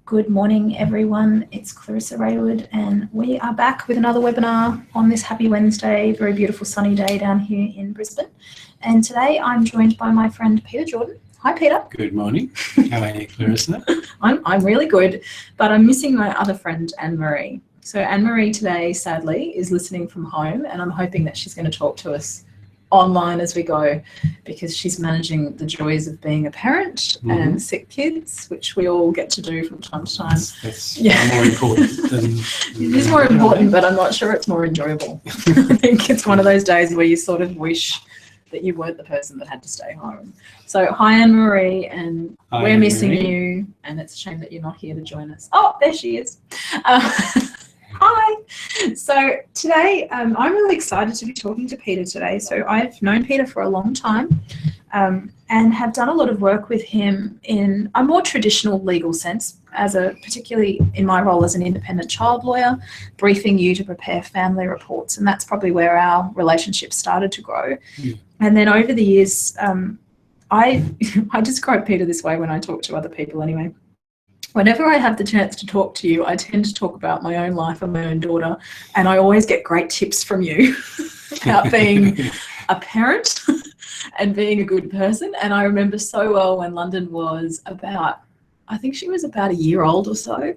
Good morning, everyone. It's Clarissa Raywood, and we are back with another webinar on this happy Wednesday, very beautiful sunny day down here in Brisbane. And today I'm joined by my friend Peter Jordan. Hi, Peter. Good morning. How are you, Clarissa? I'm really good, but I'm missing my other friend, Anne-Marie. So Anne-Marie today, sadly, is listening from home, and I'm hoping that she's going to talk to us online as we go, because she's managing the joys of being a parent and sick kids, which we all get to do from time to time. That's more important than it is more important, but I'm not sure it's more enjoyable. I think it's one of those days where you sort of wish that you weren't the person that had to stay home. So hi, Anne-Marie, and we're missing you, and it's a shame that you're not here to join us. Oh, there she is. Hi. So today I'm really excited to be talking to Peter today. So I've known Peter for a long time and have done a lot of work with him in a more traditional legal sense, particularly in my role as an independent child lawyer, briefing you to prepare family reports. And that's probably where our relationship started to grow. And then over the years, I describe Peter this way when I talk to other people anyway. Whenever I have the chance to talk to you, I tend to talk about my own life and my own daughter, and I always get great tips from you about being a parent and being a good person. And I remember so well when London was I think she was about a year old or so,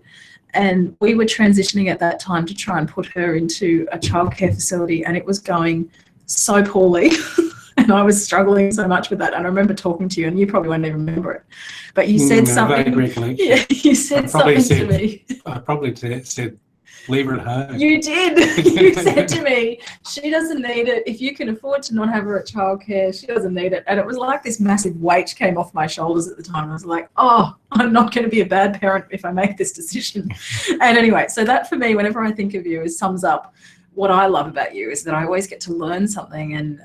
and we were transitioning at that time to try and put her into a childcare facility, and it was going so poorly. And I was struggling so much with that. And I remember talking to you, and you probably won't even remember it, but you said something. Yeah, you said something to me. I probably said, leave her at home. You did. You said to me, she doesn't need it. If you can afford to not have her at childcare, she doesn't need it. And it was like this massive weight came off my shoulders at the time. I was like, oh, I'm not going to be a bad parent if I make this decision. And anyway, so that for me, whenever I think of you, sums up what I love about you, is that I always get to learn something and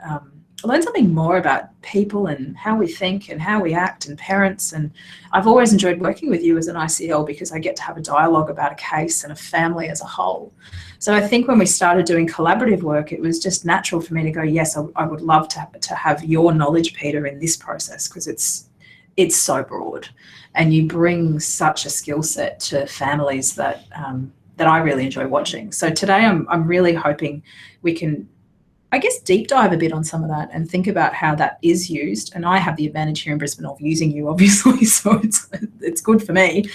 learn something more about people and how we think and how we act and parents. And I've always enjoyed working with you as an ICL because I get to have a dialogue about a case and a family as a whole. So I think when we started doing collaborative work, it was just natural for me to go, yes, I would love to have your knowledge, Peter, in this process, because it's so broad and you bring such a skill set to families that I really enjoy watching. So today I'm really hoping we can, I guess, deep dive a bit on some of that and think about how that is used. And I have the advantage here in Brisbane of using you, obviously, so it's good for me.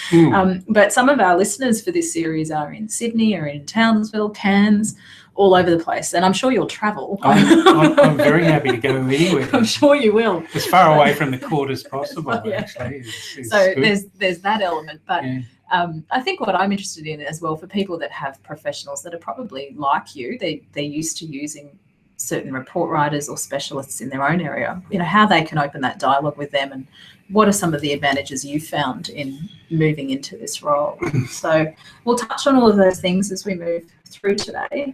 But some of our listeners for this series are in Sydney or in Townsville, Cairns, all over the place. And I'm sure you'll travel. I'm very happy to go anywhere. I'm sure you will. As far away from the court as possible, actually. So there's that element. But I think what I'm interested in as well, for people that have professionals that are probably like you, they're used to using certain report writers or specialists in their own area, how they can open that dialogue with them, and what are some of the advantages you found in moving into this role. So we'll touch on all of those things as we move through today.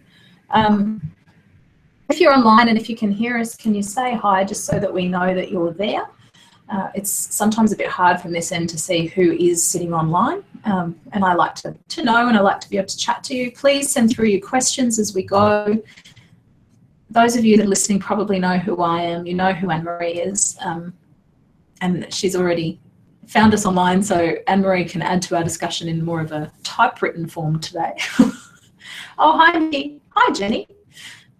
If you're online and if you can hear us, can you say hi, just so that we know that you're there? It's sometimes a bit hard from this end to see who is sitting online, and I like to know, and I like to be able to chat to you. Please send through your questions as we go. Those of you that are listening probably know who I am. You know who Anne-Marie is, and she's already found us online, so Anne-Marie can add to our discussion in more of a typewritten form today. Oh, hi, Nikki. Hi, Jenny.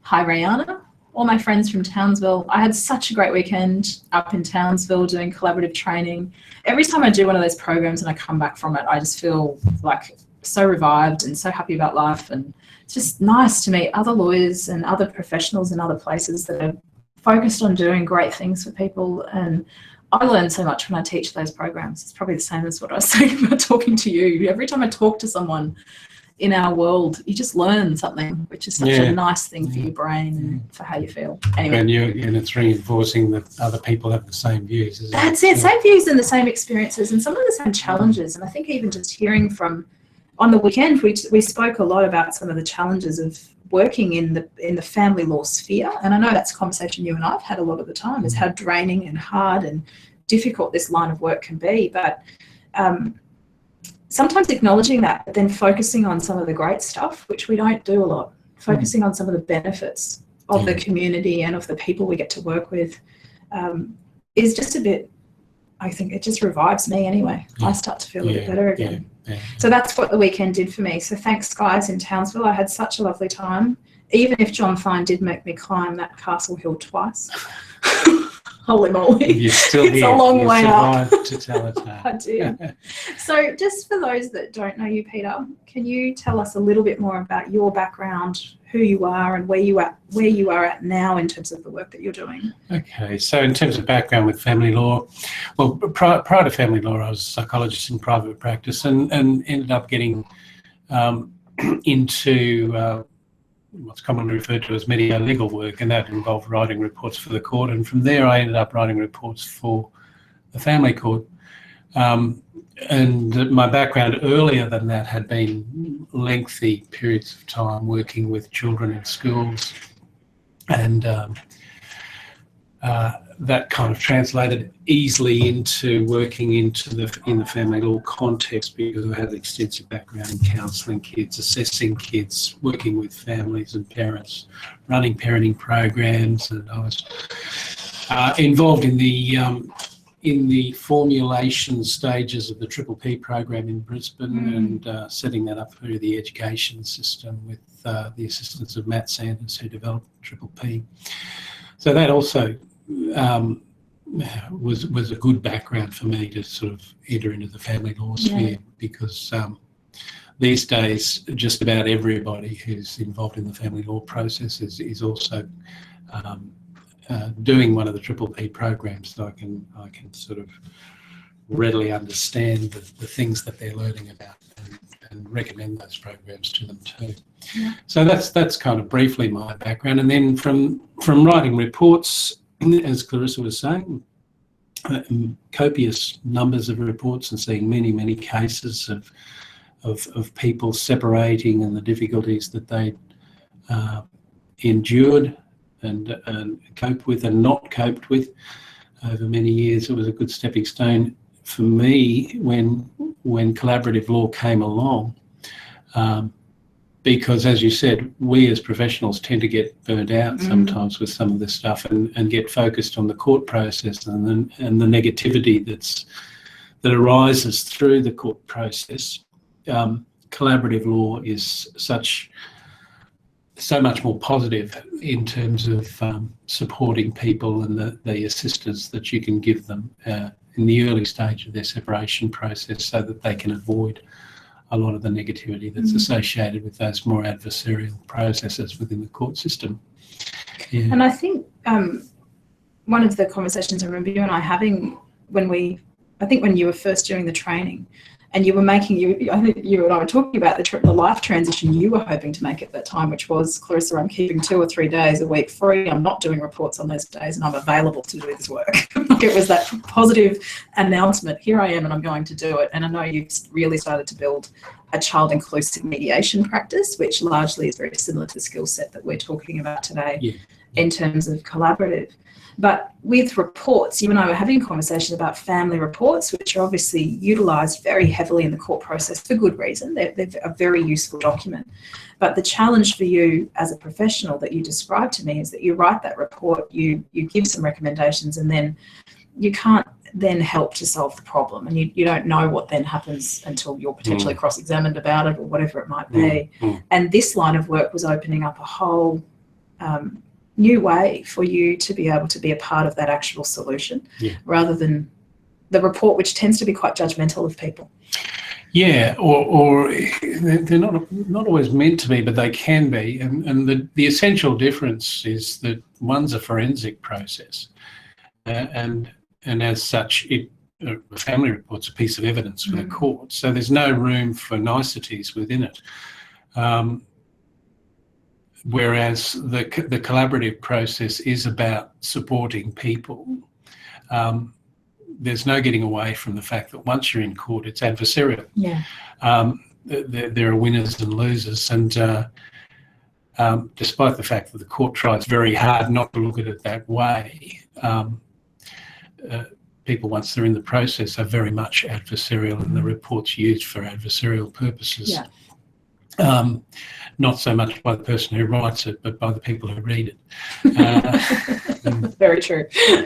Hi, Rihanna. All my friends from Townsville. I had such a great weekend up in Townsville doing collaborative training. Every time I do one of those programs and I come back from it, I just feel like so revived and so happy about life. And it's just nice to meet other lawyers and other professionals in other places that are focused on doing great things for people. And I learn so much when I teach those programs. It's probably the same as what I was saying about talking to you. Every time I talk to someone in our world, you just learn something, which is such a nice thing for your brain and for how you feel. Anyway. And it's reinforcing that other people have the same views, isn't it? That's it, same views and the same experiences and some of the same challenges. And I think even just hearing from, on the weekend, we spoke a lot about some of the challenges of working in the family law sphere. And I know that's a conversation you and I have had a lot of the time, is how draining and hard and difficult this line of work can be. But sometimes acknowledging that, but then focusing on some of the great stuff, which we don't do a lot, focusing on some of the benefits of the community and of the people we get to work with, is just a bit I think it just revives me anyway. I start to feel a bit better again. Yeah. So that's what the weekend did for me. So thanks, guys, in Townsville. I had such a lovely time. Even if John Fine did make me climb that Castle Hill twice. Holy moly. You're still It's here. a long You way up. survived to tell it. I did. So just for those that don't know you, Peter, can you tell us a little bit more about your background, who you are and where you are at now in terms of the work that you're doing? Okay, so in terms of background with family law, well, prior to family law, I was a psychologist in private practice and ended up getting into what's commonly referred to as medico-legal work, and that involved writing reports for the court. And from there, I ended up writing reports for the family court. And my background earlier than that had been lengthy periods of time working with children in schools, and that kind of translated easily into working in the family law context, because I had extensive background in counselling kids, assessing kids, working with families and parents, running parenting programs, and I was involved in the formulation stages of the Triple P program in Brisbane, and setting that up through the education system with the assistance of Matt Sanders, who developed Triple P. So that also was a good background for me to sort of enter into the family law sphere, because these days just about everybody who's involved in the family law process is also doing one of the Triple P programs, so I can sort of readily understand the things that they're learning about and recommend those programs to them too. Yeah. So that's kind of briefly my background, and then from writing reports, as Clarissa was saying, copious numbers of reports and seeing many cases of people separating and the difficulties that they endured and coped with and not coped with over many years. It was a good stepping stone for me when collaborative law came along, because, as you said, we as professionals tend to get burnt out sometimes with some of this stuff and get focused on the court process and the negativity that arises through the court process. Collaborative law is so much more positive in terms of supporting people and the assistance that you can give them in the early stage of their separation process, so that they can avoid a lot of the negativity that's associated with those more adversarial processes within the court system. Yeah. And I think one of the conversations I remember you and I having when you were first doing the training, and you were I think you and I were talking about the life transition you were hoping to make at that time, which was, Clarissa, I'm keeping 2 or 3 days a week free. I'm not doing reports on those days, and I'm available to do this work. It was that positive announcement, here I am and I'm going to do it. And I know you've really started to build a child inclusive mediation practice, which largely is very similar to the skill set that we're talking about today in terms of collaborative. But with reports, you and I were having conversations about family reports, which are obviously utilised very heavily in the court process for good reason. They're a very useful document. But the challenge for you as a professional that you described to me is that you write that report, you give some recommendations, and then you can't then help to solve the problem. And you don't know what then happens until you're potentially cross-examined about it or whatever it might be. And this line of work was opening up a whole new way for you to be able to be a part of that actual solution, rather than the report, which tends to be quite judgmental of people. Yeah, or they're not always meant to be, but they can be. And the essential difference is that one's a forensic process, and as such, a family report's a piece of evidence for the court. So there's no room for niceties within it. Whereas the collaborative process is about supporting people. There's no getting away from the fact that once you're in court, it's adversarial. Yeah. There are winners and losers, and despite the fact that the court tries very hard not to look at it that way, people, once they're in the process, are very much adversarial, and the report's used for adversarial purposes. Yeah. Not so much by the person who writes it, but by the people who read it. Very true.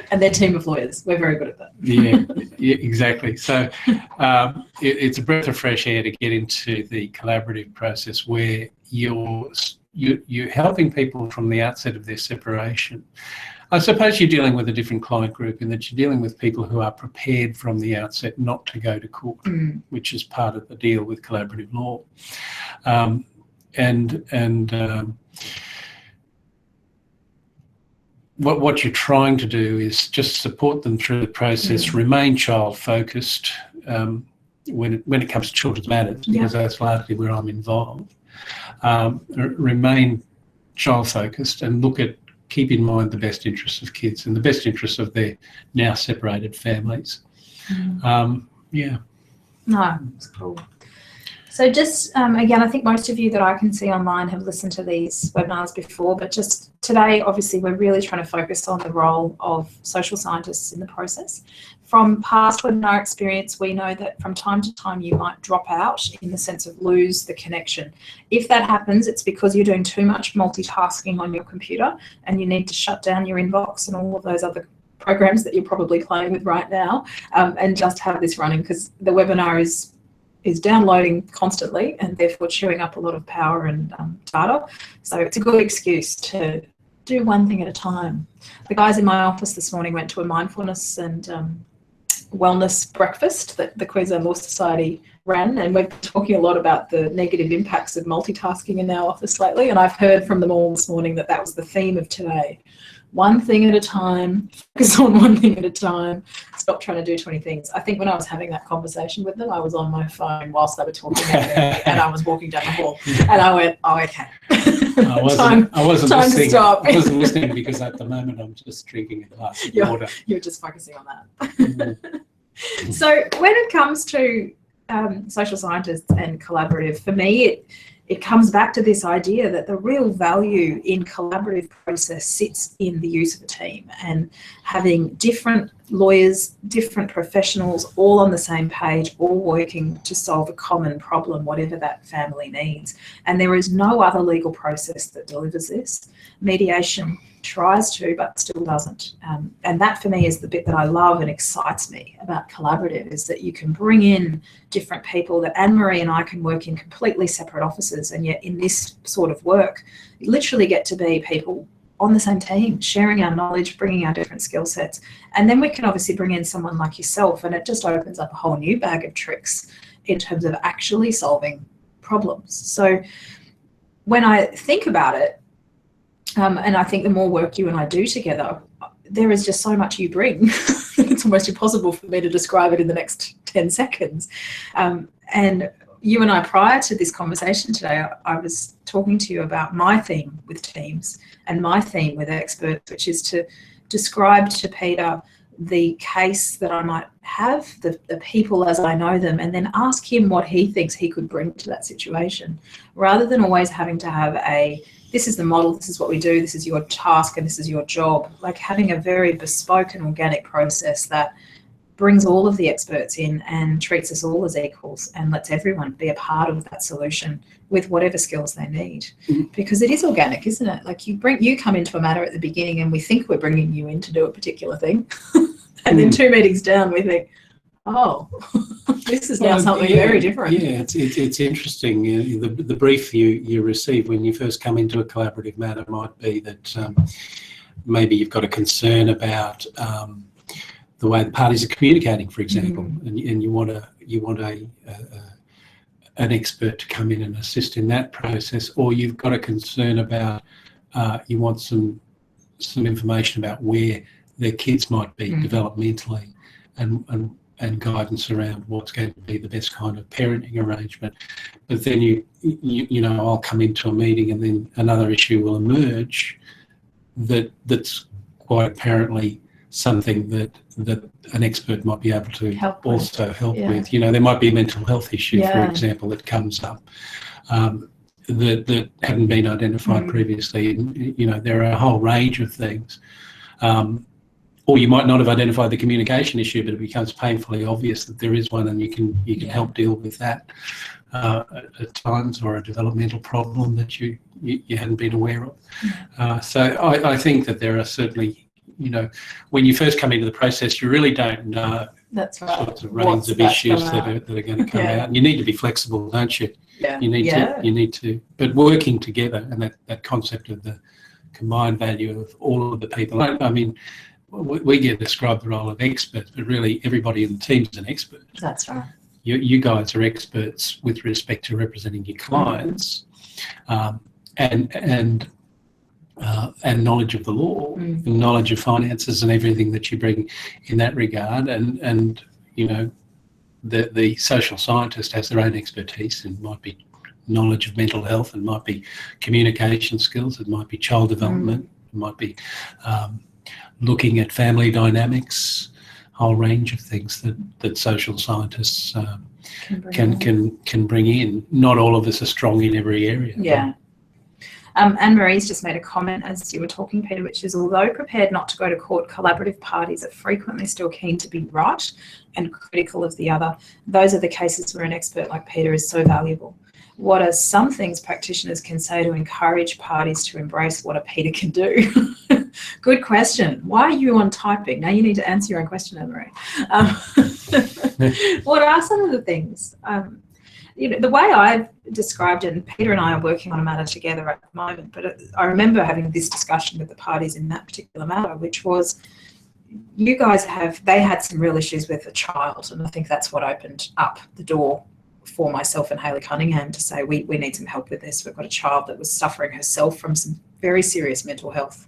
And their team of lawyers. We're very good at that. Yeah, exactly. So it's a breath of fresh air to get into the collaborative process where you're helping people from the outset of their separation. I suppose you're dealing with a different client group in that you're dealing with people who are prepared from the outset not to go to court, which is part of the deal with collaborative law. What you're trying to do is just support them through the process, remain child-focused when it comes to children's matters, because that's largely where I'm involved. Remain child-focused and keep in mind the best interests of kids and the best interests of their now separated families. No, it's cool. So just, again, I think most of you that I can see online have listened to these webinars before, but just today, obviously, we're really trying to focus on the role of social scientists in the process. From past webinar experience, we know that from time to time you might drop out in the sense of lose the connection. If that happens, it's because you're doing too much multitasking on your computer and you need to shut down your inbox and all of those other programs that you're probably playing with right now, and just have this running, because the webinar is downloading constantly and therefore chewing up a lot of power and data. So it's a good excuse to do one thing at a time. The guys in my office this morning went to a mindfulness and wellness breakfast that the Queensland Law Society ran, and we're talking a lot about the negative impacts of multitasking in our office lately, and I've heard from them all this morning that was the theme of today. One thing at a time, focus on one thing at a time, stop trying to do 20 things. I think when I was having that conversation with them, I was on my phone whilst they were talking and I was walking down the hall and I went, oh, okay. I wasn't listening. To stop. I wasn't listening because at the moment I'm just drinking a glass of water. You're just focusing on that. So when it comes to social scientists and collaborative, for me, it comes back to this idea that the real value in collaborative process sits in the use of a team and having different lawyers, different professionals, all on the same page, all working to solve a common problem, whatever that family needs. And there is no other legal process that delivers this. Mediation tries to, but still doesn't. And that for me is the bit that I love and excites me about collaborative, is that you can bring in different people, that Anne-Marie and I can work in completely separate offices, and yet in this sort of work, you literally get to be people on the same team, sharing our knowledge, bringing our different skill sets. And then we can obviously bring in someone like yourself, and it just opens up a whole new bag of tricks in terms of actually solving problems. So when I think about it, and I think the more work you and I do together, there is just so much you bring. It's almost impossible for me to describe it in the next 10 seconds. And you and I, prior to this conversation today, I was talking to you about my theme with teams and my theme with experts, which is to describe to Peter the case that I might have, the people as I know them, and then ask him what he thinks he could bring to that situation, rather than always having to have this is the model, this is what we do, this is your task, and this is your job. Like having a very bespoke and organic process that brings all of the experts in and treats us all as equals and lets everyone be a part of that solution with whatever skills they need. Because it is organic, isn't it? Like you come into a matter at the beginning and we think we're bringing you in to do a particular thing. And then 2 meetings down, we think, oh, this is now something very different. Yeah, it's interesting. The brief you receive when you first come into a collaborative matter might be that maybe you've got a concern about the way the parties are communicating, for example, and you want an expert to come in and assist in that process, or you've got a concern about you want some information about where their kids might be developmentally, and guidance around what's going to be the best kind of parenting arrangement. But then you know, I'll come into a meeting and then another issue will emerge that's quite apparently something that an expert might be able to help with. You know, there might be a mental health issue, for example, that comes up that hadn't been identified previously. And, you know, there are a whole range of things. or you might not have identified the communication issue, but it becomes painfully obvious that there is one, and you can help deal with that at times, or a developmental problem that you hadn't been aware of. So I think that there are certainly, when you first come into the process, you really don't know. That's right. Sorts of range of issues that are going to come out. And you need to be flexible, don't you? Yeah. You need to, but working together, and that concept of the combined value of all of the people. I mean, we get described the role of experts, but really everybody in the team is an expert. That's right. You guys are experts with respect to representing your clients, and knowledge of the law, and knowledge of finances, and everything that you bring in that regard. And the social scientist has their own expertise, and might be knowledge of mental health, and might be communication skills, it might be child development, it might be looking at family dynamics, whole range of things that social scientists can bring in. Not all of us are strong in every area. Yeah. Anne-Marie's just made a comment as you were talking, Peter, which is, although prepared not to go to court, collaborative parties are frequently still keen to be right and critical of the other. Those are the cases where an expert like Peter is so valuable. What are some things practitioners can say to encourage parties to embrace what a Peter can do? Good question. Why are you on typing? Now you need to answer your own question, Anne-Marie. What are some of the things? The way I've described it, and Peter and I are working on a matter together at the moment, but I remember having this discussion with the parties in that particular matter, which was, you guys they had some real issues with a child, and I think that's what opened up the door for myself and Hayley Cunningham to say, we need some help with this. We've got a child that was suffering herself from some very serious mental health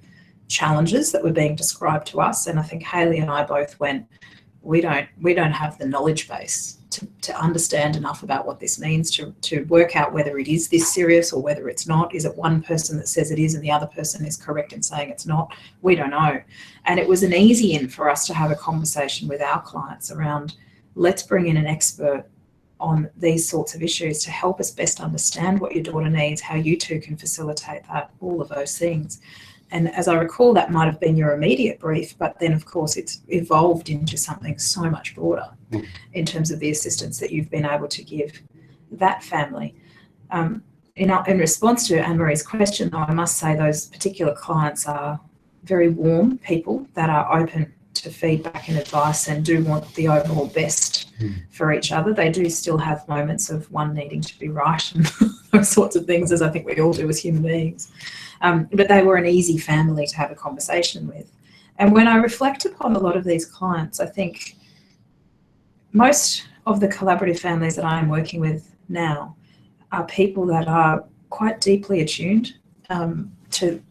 challenges that were being described to us, and I think Hayley and I both went, we don't have the knowledge base to understand enough about what this means to work out whether it is this serious or whether it's not. Is it one person that says it is and the other person is correct in saying it's not? We don't know. And it was an easy in for us to have a conversation with our clients around, let's bring in an expert on these sorts of issues to help us best understand what your daughter needs, how you two can facilitate that, all of those things. And as I recall, that might have been your immediate brief, but then of course it's evolved into something so much broader in terms of the assistance that you've been able to give that family. In response to Anne-Marie's question, though, I must say those particular clients are very warm people that are open to feedback and advice and do want the overall best for each other. They do still have moments of one needing to be right and those sorts of things, as I think we all do as human beings. But they were an easy family to have a conversation with. And when I reflect upon a lot of these clients, I think most of the collaborative families that I am working with now are people that are quite deeply attuned to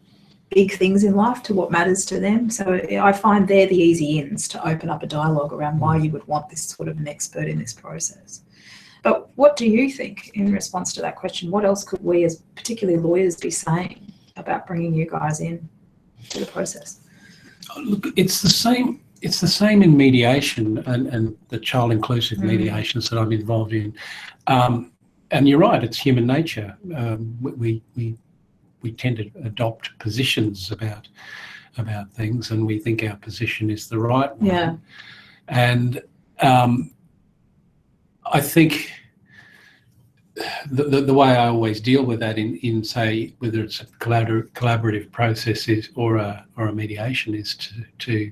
big things in life, to what matters to them. So I find they're the easy ins to open up a dialogue around why you would want this sort of an expert in this process. But what do you think in response to that question? What else could we as particularly lawyers be saying about bringing you guys in to the process? Look, it's the same in mediation and the child inclusive mediations that I'm involved in. And you're right, it's human nature. We tend to adopt positions about things, and we think our position is the right one. Yeah. And I think the way I always deal with that in say, whether it's a collaborative process or a mediation, is to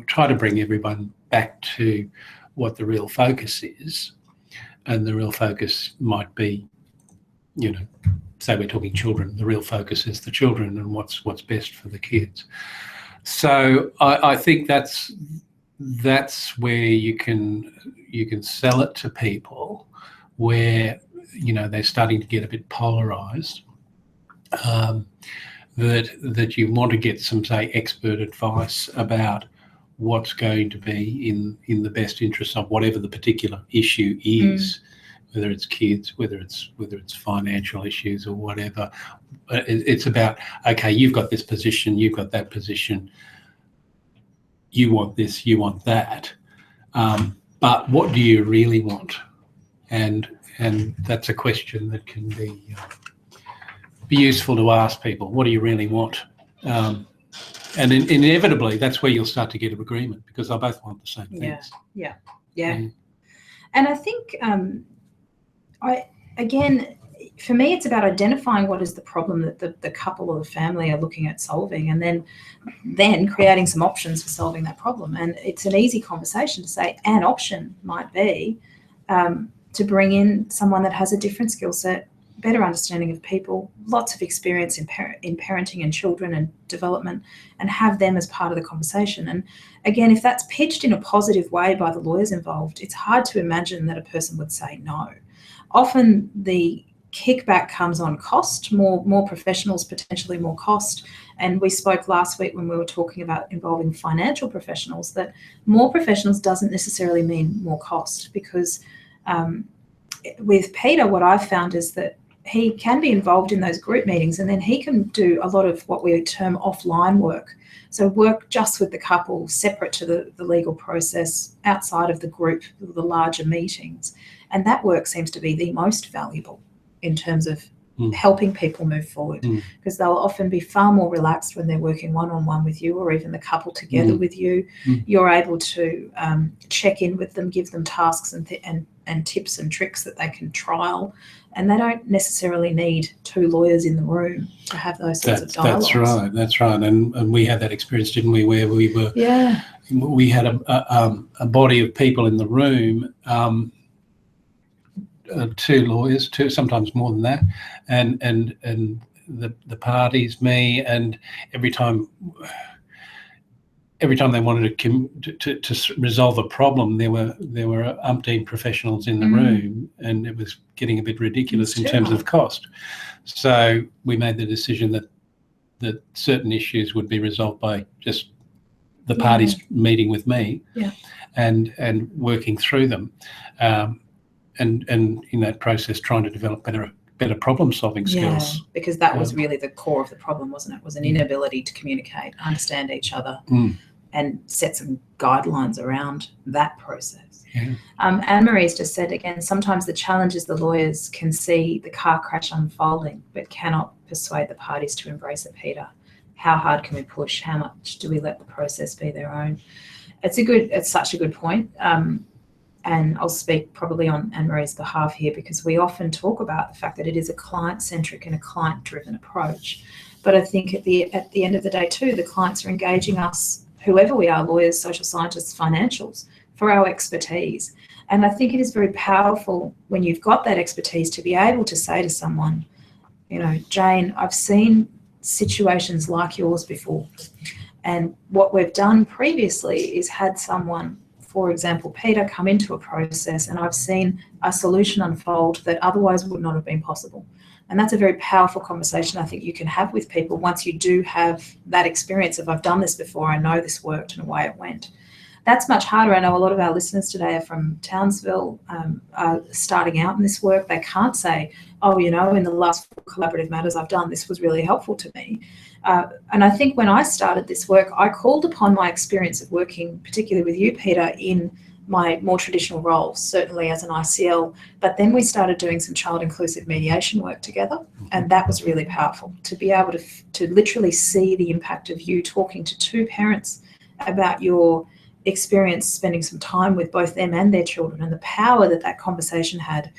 try to bring everyone back to what the real focus is. And the real focus might be, say we're talking children, the real focus is the children and what's best for the kids. So I think that's where you can sell it to people, where they're starting to get a bit polarized, that you want to get some, say, expert advice about what's going to be in the best interest of whatever the particular issue is, whether it's kids, whether it's financial issues or whatever. It's about, okay, you've got this position, you've got that position, you want this, you want that, but what do you really want? And that's a question that can be useful to ask people. What do you really want? inevitably, that's where you'll start to get an agreement because they both want the same things. Yeah. Mm. And I think, for me, it's about identifying what is the problem that the couple or the family are looking at solving, and then creating some options for solving that problem. And it's an easy conversation to say an option might be to bring in someone that has a different skill set, better understanding of people, lots of experience in parenting and children and development, and have them as part of the conversation. And again, if that's pitched in a positive way by the lawyers involved, it's hard to imagine that a person would say no. Often the kickback comes on cost, more professionals, potentially more cost. And we spoke last week when we were talking about involving financial professionals, that more professionals doesn't necessarily mean more cost, because with Peter, what I've found is that he can be involved in those group meetings, and then he can do a lot of what we term offline work. So work just with the couple, separate to the legal process, outside of the group, the larger meetings. And that work seems to be the most valuable in terms of helping people move forward, because they'll often be far more relaxed when they're working one-on-one with you, or even the couple together with you. You're able to check in with them, give them tasks and tips and tricks that they can trial, and they don't necessarily need two lawyers in the room to have those sorts of dialogues. That's right. And we had that experience, didn't we, where we had a body of people in the room, two lawyers, sometimes more than that, and the parties, me, and every time they wanted to resolve a problem, there were umpteen professionals in the room, and it was getting a bit ridiculous in terms of cost. So we made the decision that certain issues would be resolved by just the parties meeting with me, and working through them. And in that process, trying to develop better problem-solving skills. Yeah, because that was really the core of the problem, wasn't it? It was an inability to communicate, understand each other, and set some guidelines around that process. Yeah. Anne-Marie's just said, again, sometimes the challenge is the lawyers can see the car crash unfolding, but cannot persuade the parties to embrace it, Peter. How hard can we push? How much do we let the process be their own? It's such a good point. And I'll speak probably on Anne-Marie's behalf here, because we often talk about the fact that it is a client-centric and a client-driven approach. But I think at the end of the day too, the clients are engaging us, whoever we are, lawyers, social scientists, financials, for our expertise. And I think it is very powerful when you've got that expertise to be able to say to someone, Jane, I've seen situations like yours before. And what we've done previously is had someone, for example, Peter, come into a process, and I've seen a solution unfold that otherwise would not have been possible. And that's a very powerful conversation I think you can have with people once you do have that experience of, I've done this before, I know this worked and away it went. That's much harder. I know a lot of our listeners today are from Townsville, are starting out in this work. They can't say, in the last collaborative matters I've done, this was really helpful to me. And I think when I started this work, I called upon my experience of working, particularly with you, Peter, in my more traditional roles, certainly as an ICL, but then we started doing some child inclusive mediation work together, and that was really powerful, to be able to literally see the impact of you talking to two parents about your experience spending some time with both them and their children, and the power that conversation had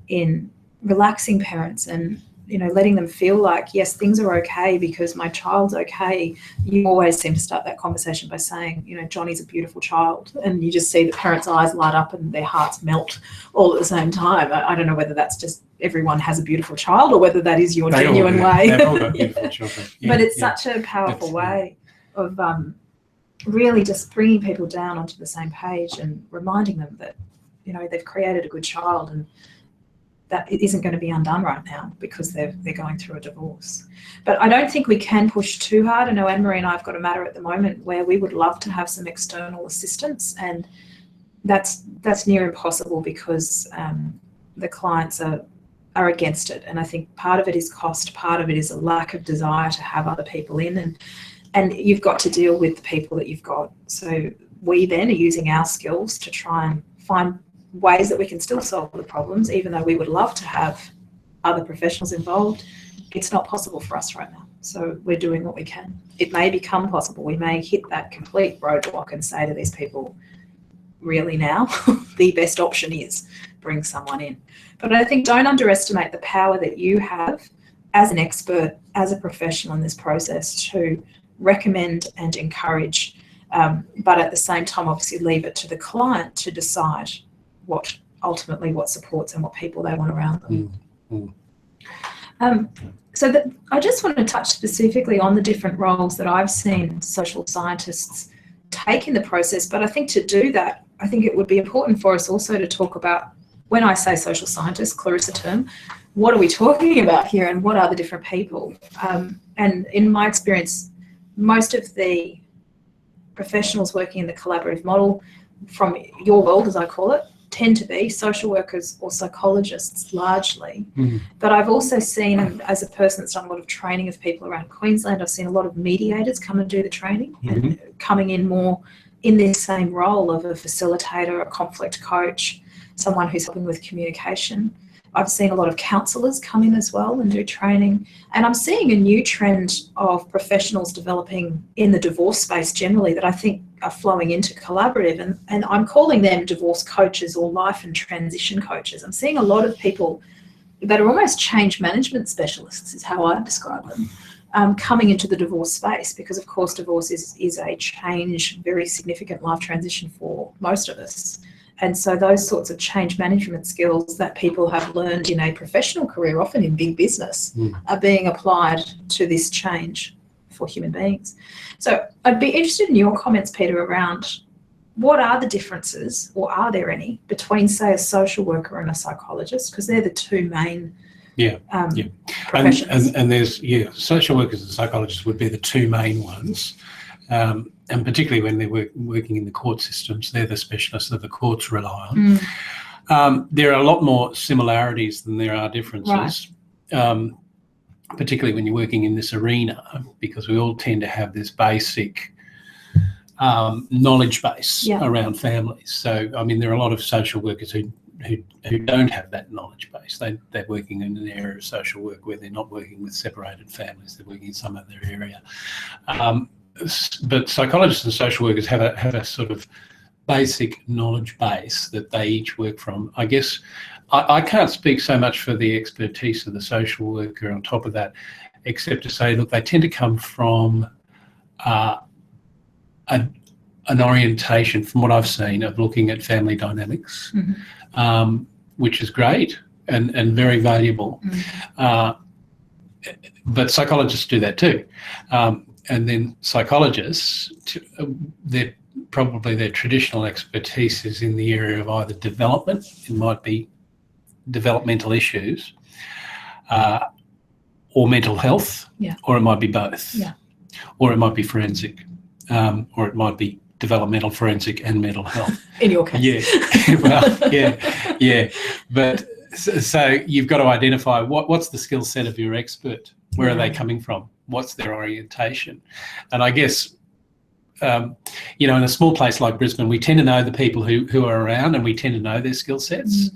in relaxing parents and letting them feel like, yes, things are okay because my child's okay. You always seem to start that conversation by saying, Johnny's a beautiful child, and you just see the parents' eyes light up and their hearts melt all at the same time. I don't know whether that's just everyone has a beautiful child or whether that is your genuine way. They've all got beautiful children. Yeah, but it's such a powerful way of really just bringing people down onto the same page and reminding them that, they've created a good child, and that it isn't going to be undone right now because they're going through a divorce. But I don't think we can push too hard. I know Anne-Marie and I have got a matter at the moment where we would love to have some external assistance, and that's near impossible because the clients are against it. And I think part of it is cost, part of it is a lack of desire to have other people in, and you've got to deal with the people that you've got. So we then are using our skills to try and find ways that we can still solve the problems, even though we would love to have other professionals involved. It's not possible for us right now. So we're doing what we can. It may become possible. We may hit that complete roadblock and say to these people, really now, the best option is bring someone in. But I think don't underestimate the power that you have as an expert, as a professional in this process, to recommend and encourage, but at the same time, obviously leave it to the client to decide what supports and what people they want around them. So I just want to touch specifically on the different roles that I've seen social scientists take in the process. But I think to do that, I think it would be important for us also to talk about, when I say social scientist, Clarissa term, what are we talking about here and what are the different people? And in my experience, most of the professionals working in the collaborative model from your world, as I call it, tend to be social workers or psychologists largely. But I've also seen, as a person that's done a lot of training of people around Queensland, I've seen a lot of mediators come and do the training and coming in more in this same role of a facilitator, a conflict coach, someone who's helping with communication. I've seen a lot of counsellors come in as well and do training. And I'm seeing a new trend of professionals developing in the divorce space generally that I think are flowing into collaborative. And I'm calling them divorce coaches or life and transition coaches. I'm seeing a lot of people that are almost change management specialists, is how I describe them, coming into the divorce space, because of course divorce is a change, very significant life transition for most of us. And so those sorts of change management skills that people have learned in a professional career, often in big business, are being applied to this change for human beings. So I'd be interested in your comments, Peter, around what are the differences, or are there any, between, say, a social worker and a psychologist, because they're the two main professions. And there's, social workers and psychologists would be the two main ones. And particularly when they're working in the court systems, they're the specialists that the courts rely on. There are a lot more similarities than there are differences, particularly when you're working in this arena, because we all tend to have this basic knowledge base around families. So, I mean, there are a lot of social workers who don't have that knowledge base. They're working in an area of social work where they're not working with separated families, they're working in some other area. But psychologists and social workers have a sort of basic knowledge base that they each work from. I guess I can't speak so much for the expertise of the social worker on top of that, except to say, look, they tend to come from an orientation, from what I've seen, of looking at family dynamics, which is great and very valuable. But psychologists do that too. And then psychologists, their traditional expertise is in the area of either development, it might be developmental issues, or mental health, or it might be both, or it might be forensic, or it might be developmental, forensic and mental health. In your case. But so you've got to identify what's the skill set of your expert, where are they coming from? What's their orientation? And I guess, in a small place like Brisbane, we tend to know the people who are around, and we tend to know their skill sets.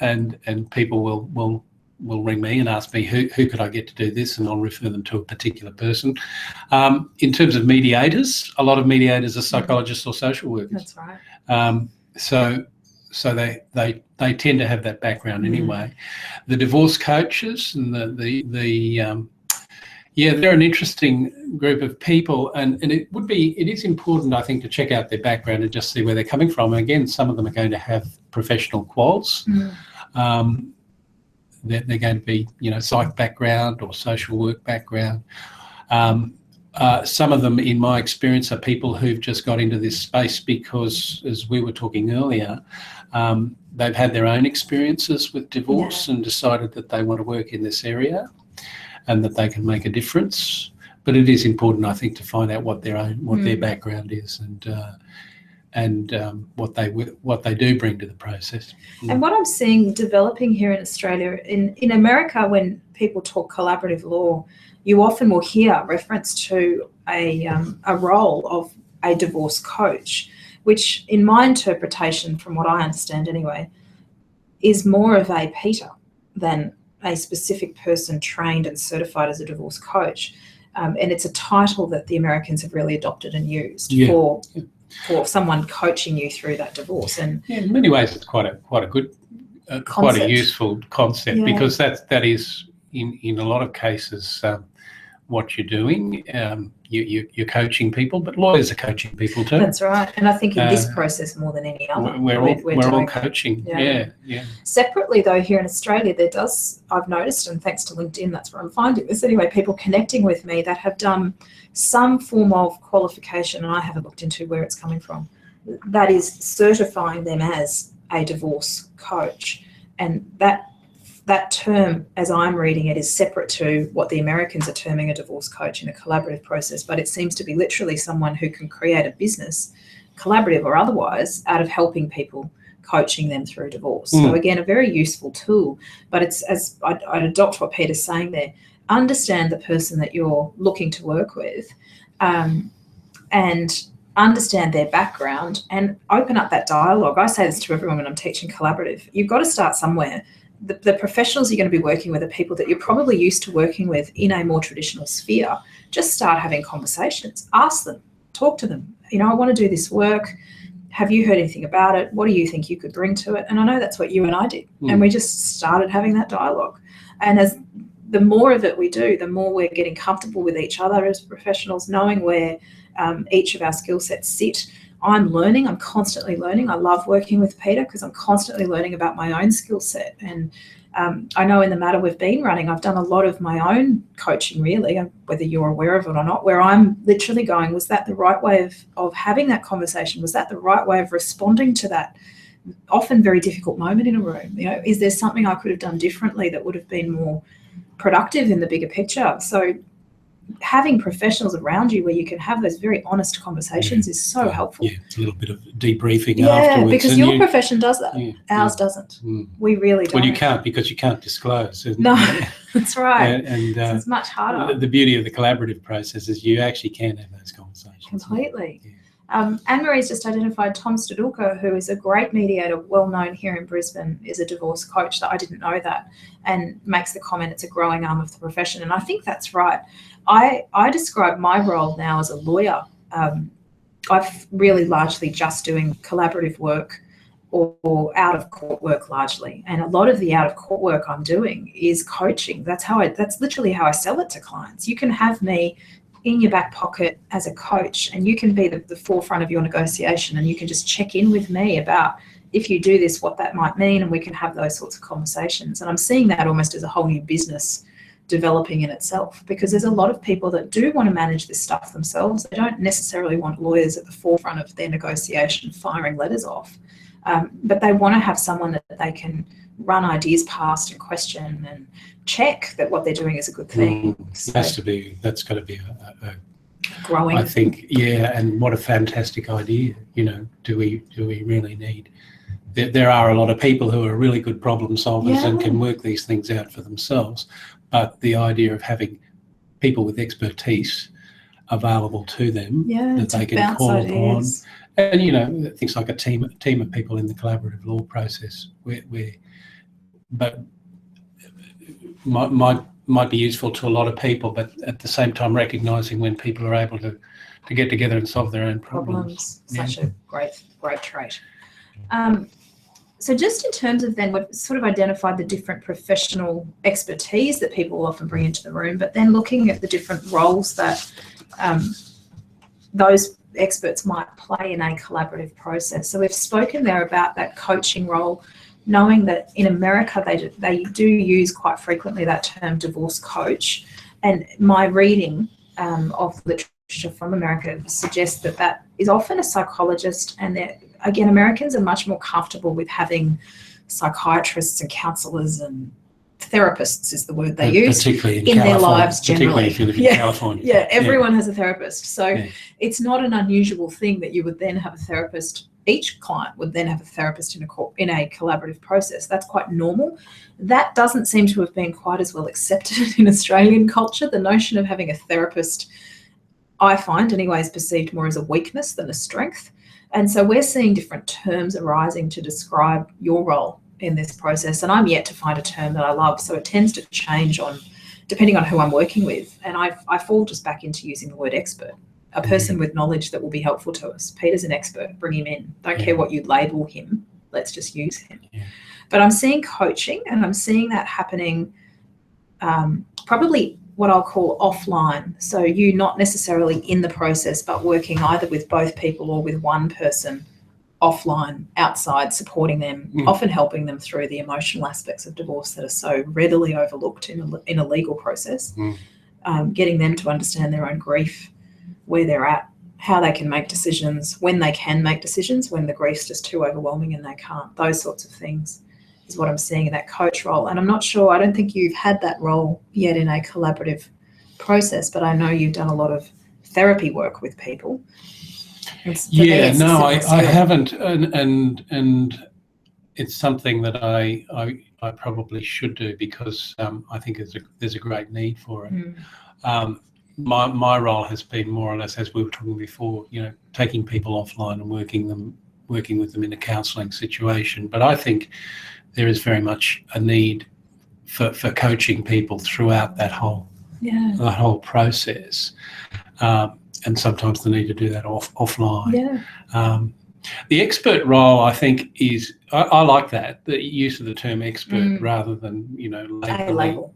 And people will ring me and ask me who could I get to do this, and I'll refer them to a particular person. In terms of mediators, a lot of mediators are psychologists or social workers. That's right. So they tend to have that background anyway. The divorce coaches and they're an interesting group of people, and it is important, I think, to check out their background and just see where they're coming from. And again, some of them are going to have professional quals. They're going to be, psych background or social work background. Some of them, in my experience, are people who've just got into this space because, as we were talking earlier, they've had their own experiences with divorce and decided that they want to work in this area and that they can make a difference. But it is important, I think, to find out what their background is and what they do bring to the process. And what I'm seeing developing here in Australia, in America, when people talk collaborative law, you often will hear reference to a role of a divorce coach, which, in my interpretation, from what I understand anyway, is more of a Peter than a specific person trained and certified as a divorce coach. And it's a title that the Americans have really adopted and used for someone coaching you through that divorce. And in many ways, it's quite a good, quite a useful concept, because that is in a lot of cases what you're doing. You're coaching people, but lawyers are coaching people too. That's right. And I think in this process more than any other, we're all coaching. Yeah. Separately though, here in Australia, I've noticed, and thanks to LinkedIn, that's where I'm finding this anyway, people connecting with me that have done some form of qualification, and I haven't looked into where it's coming from, that is certifying them as a divorce coach. And that term, as I'm reading it, is separate to what the Americans are terming a divorce coach in a collaborative process, but it seems to be literally someone who can create a business, collaborative or otherwise, out of helping people, coaching them through divorce. So again, a very useful tool, but it's, as I'd adopt what Peter's saying there, understand the person that you're looking to work with, and understand their background and open up that dialogue. I say this to everyone when I'm teaching collaborative. You've got to start somewhere. The professionals you're going to be working with are people that you're probably used to working with in a more traditional sphere. Just start having conversations. Ask them, talk to them. I want to do this work. Have you heard anything about it? What do you think you could bring to it? And I know that's what you and I did. And we just started having that dialogue. And as the more of it we do, the more we're getting comfortable with each other as professionals, knowing where each of our skill sets sit. I'm learning. I'm constantly learning. I love working with Peter because I'm constantly learning about my own skill set. And I know in the matter we've been running, I've done a lot of my own coaching, really, whether you're aware of it or not, where I'm literally going, was that the right way of having that conversation? Was that the right way of responding to that often very difficult moment in a room? Is there something I could have done differently that would have been more productive in the bigger picture? So having professionals around you where you can have those very honest conversations is so helpful. Yeah, it's a little bit of debriefing afterwards. Because your profession does that. Ours doesn't. We really don't. Well, you can't, because you can't disclose. No, that's right. And so it's much harder. The beauty of the collaborative process is you actually can have those conversations. Completely. Anne-Marie's just identified Tom Stadulka, who is a great mediator, well known here in Brisbane, is a divorce coach. That I didn't know that, and makes the comment it's a growing arm of the profession. And I think that's right. I describe my role now as a lawyer. I've really largely just doing collaborative work or out of court work largely. And a lot of the out of court work I'm doing is coaching. That's literally how I sell it to clients. You can have me in your back pocket as a coach, and you can be the forefront of your negotiation, and you can just check in with me about, if you do this, what that might mean, and we can have those sorts of conversations. And I'm seeing that almost as a whole new business developing in itself, because there's a lot of people that do want to manage this stuff themselves. They don't necessarily want lawyers at the forefront of their negotiation firing letters off, but they want to have someone that they can run ideas past and question and check that what they're doing is a good thing. So that's got to be a growing, I think. And what a fantastic idea. Do we really need? There are a lot of people who are really good problem solvers and can work these things out for themselves. But the idea of having people with expertise available to them that they can call upon, and things like a team of people in the collaborative law process, but might be useful to a lot of people. But at the same time, recognising when people are able to get together and solve their own problems. Such a great trait. So just in terms of then, we've sort of identified the different professional expertise that people will often bring into the room, but then looking at the different roles that those experts might play in a collaborative process. So we've spoken there about that coaching role, knowing that in America they do use quite frequently that term divorce coach. And my reading of literature from America suggests that is often a psychologist, and again, Americans are much more comfortable with having psychiatrists and counsellors and therapists is the word they use, particularly in their lives generally. Particularly if you live in California. Everyone has a therapist. So it's not an unusual thing that you would then have a therapist. Each client would then have a therapist in a collaborative process. That's quite normal. That doesn't seem to have been quite as well accepted in Australian culture. The notion of having a therapist, I find anyway, is perceived more as a weakness than a strength. And so we're seeing different terms arising to describe your role in this process, and I'm yet to find a term that I love. So it tends to change depending on who I'm working with. And I fall just back into using the word expert, a person with knowledge that will be helpful to us. Peter's an expert, bring him in. Don't care what you label him, let's just use him. But I'm seeing coaching, and I'm seeing that happening probably what I'll call offline. So you not necessarily in the process, but working either with both people or with one person offline, outside, supporting them, often helping them through the emotional aspects of divorce that are so readily overlooked in a legal process, getting them to understand their own grief, where they're at, how they can make decisions, when they can make decisions, when the grief's just too overwhelming and they can't. Those sorts of things is what I'm seeing in that coach role. And I'm not sure, I don't think you've had that role yet in a collaborative process, but I know you've done a lot of therapy work with people. I haven't, and it's something that I probably should do, because I think there's a great need for it. My role has been more or less, as we were talking before, taking people offline and working with them in a counselling situation. But I think there is very much a need for coaching people throughout that whole process. And sometimes the need to do that offline. The expert role, I think, is I like that, the use of the term expert rather than label.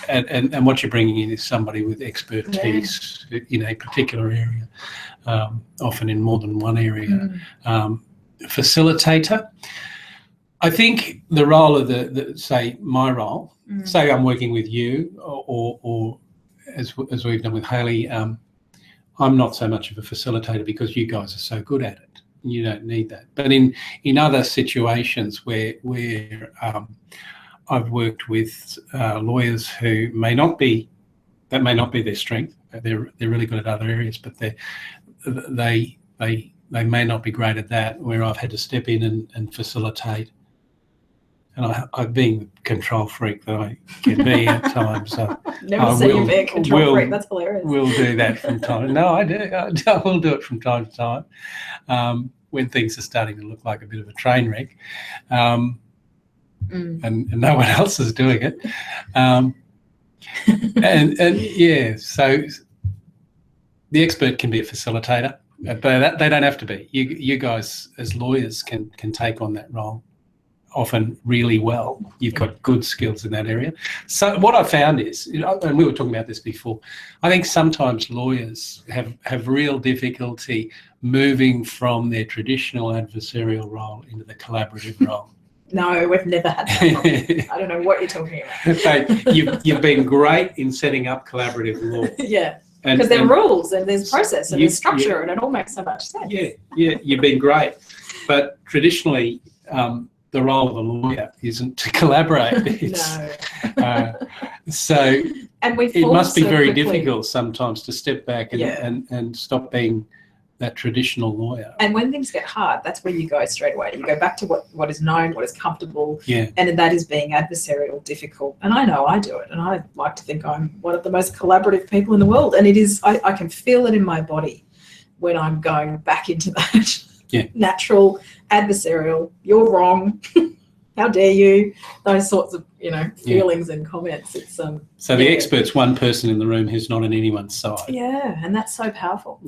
And what you're bringing in is somebody with expertise in a particular area, often in more than one area. Facilitator. I think the role of say my role. Say I'm working with you, or as we've done with Hayley. I'm not so much of a facilitator because you guys are so good at it. You don't need that. But in other situations where I've worked with lawyers who may not be their strength. They're really good at other areas, but they may not be great at that. Where I've had to step in and facilitate. And I've been the control freak that I can be at times. Never seen you be a control freak. That's hilarious. We'll do that from time. No, I do. I will do it from time to time when things are starting to look like a bit of a train wreck, and no one else is doing it. So the expert can be a facilitator, but they don't have to be. You guys as lawyers can take on that role often really well. You've got good skills in that area. So what I found is, and we were talking about this before, I think sometimes lawyers have real difficulty moving from their traditional adversarial role into the collaborative role. No, we've never had that problem. I don't know what you're talking about. So you've been great in setting up collaborative law. Because there are rules and there's process and there's structure and it all makes so much sense. You've been great. But traditionally, the role of a lawyer isn't to collaborate. So it must be very difficult sometimes to step back and stop being that traditional lawyer. And when things get hard, that's where you go straight away. You go back to what is known, what is comfortable, and that is being adversarial, difficult. And I know I do it, and I like to think I'm one of the most collaborative people in the world. And it is, I can feel it in my body when I'm going back into that. Natural, adversarial, you're wrong, how dare you, those sorts of feelings and comments. It's so the expert's one person in the room who's not on anyone's side. And that's so powerful.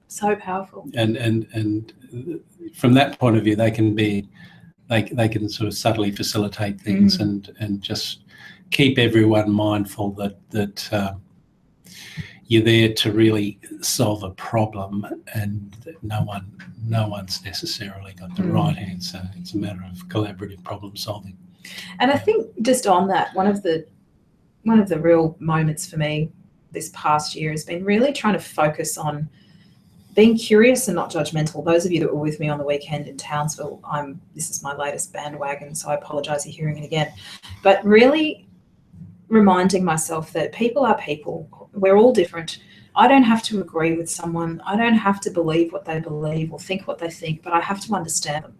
So powerful. And from that point of view, they can sort of subtly facilitate things and just keep everyone mindful that you're there to really solve a problem, and no one's necessarily got the right answer. It's a matter of collaborative problem solving. And I think just on that, one of the real moments for me this past year has been really trying to focus on being curious and not judgmental. Those of you that were with me on the weekend in Townsville, this is my latest bandwagon, so I apologise you're hearing it again. But really reminding myself that people are people. We're all different. I don't have to agree with someone. I don't have to believe what they believe or think what they think, but I have to understand them.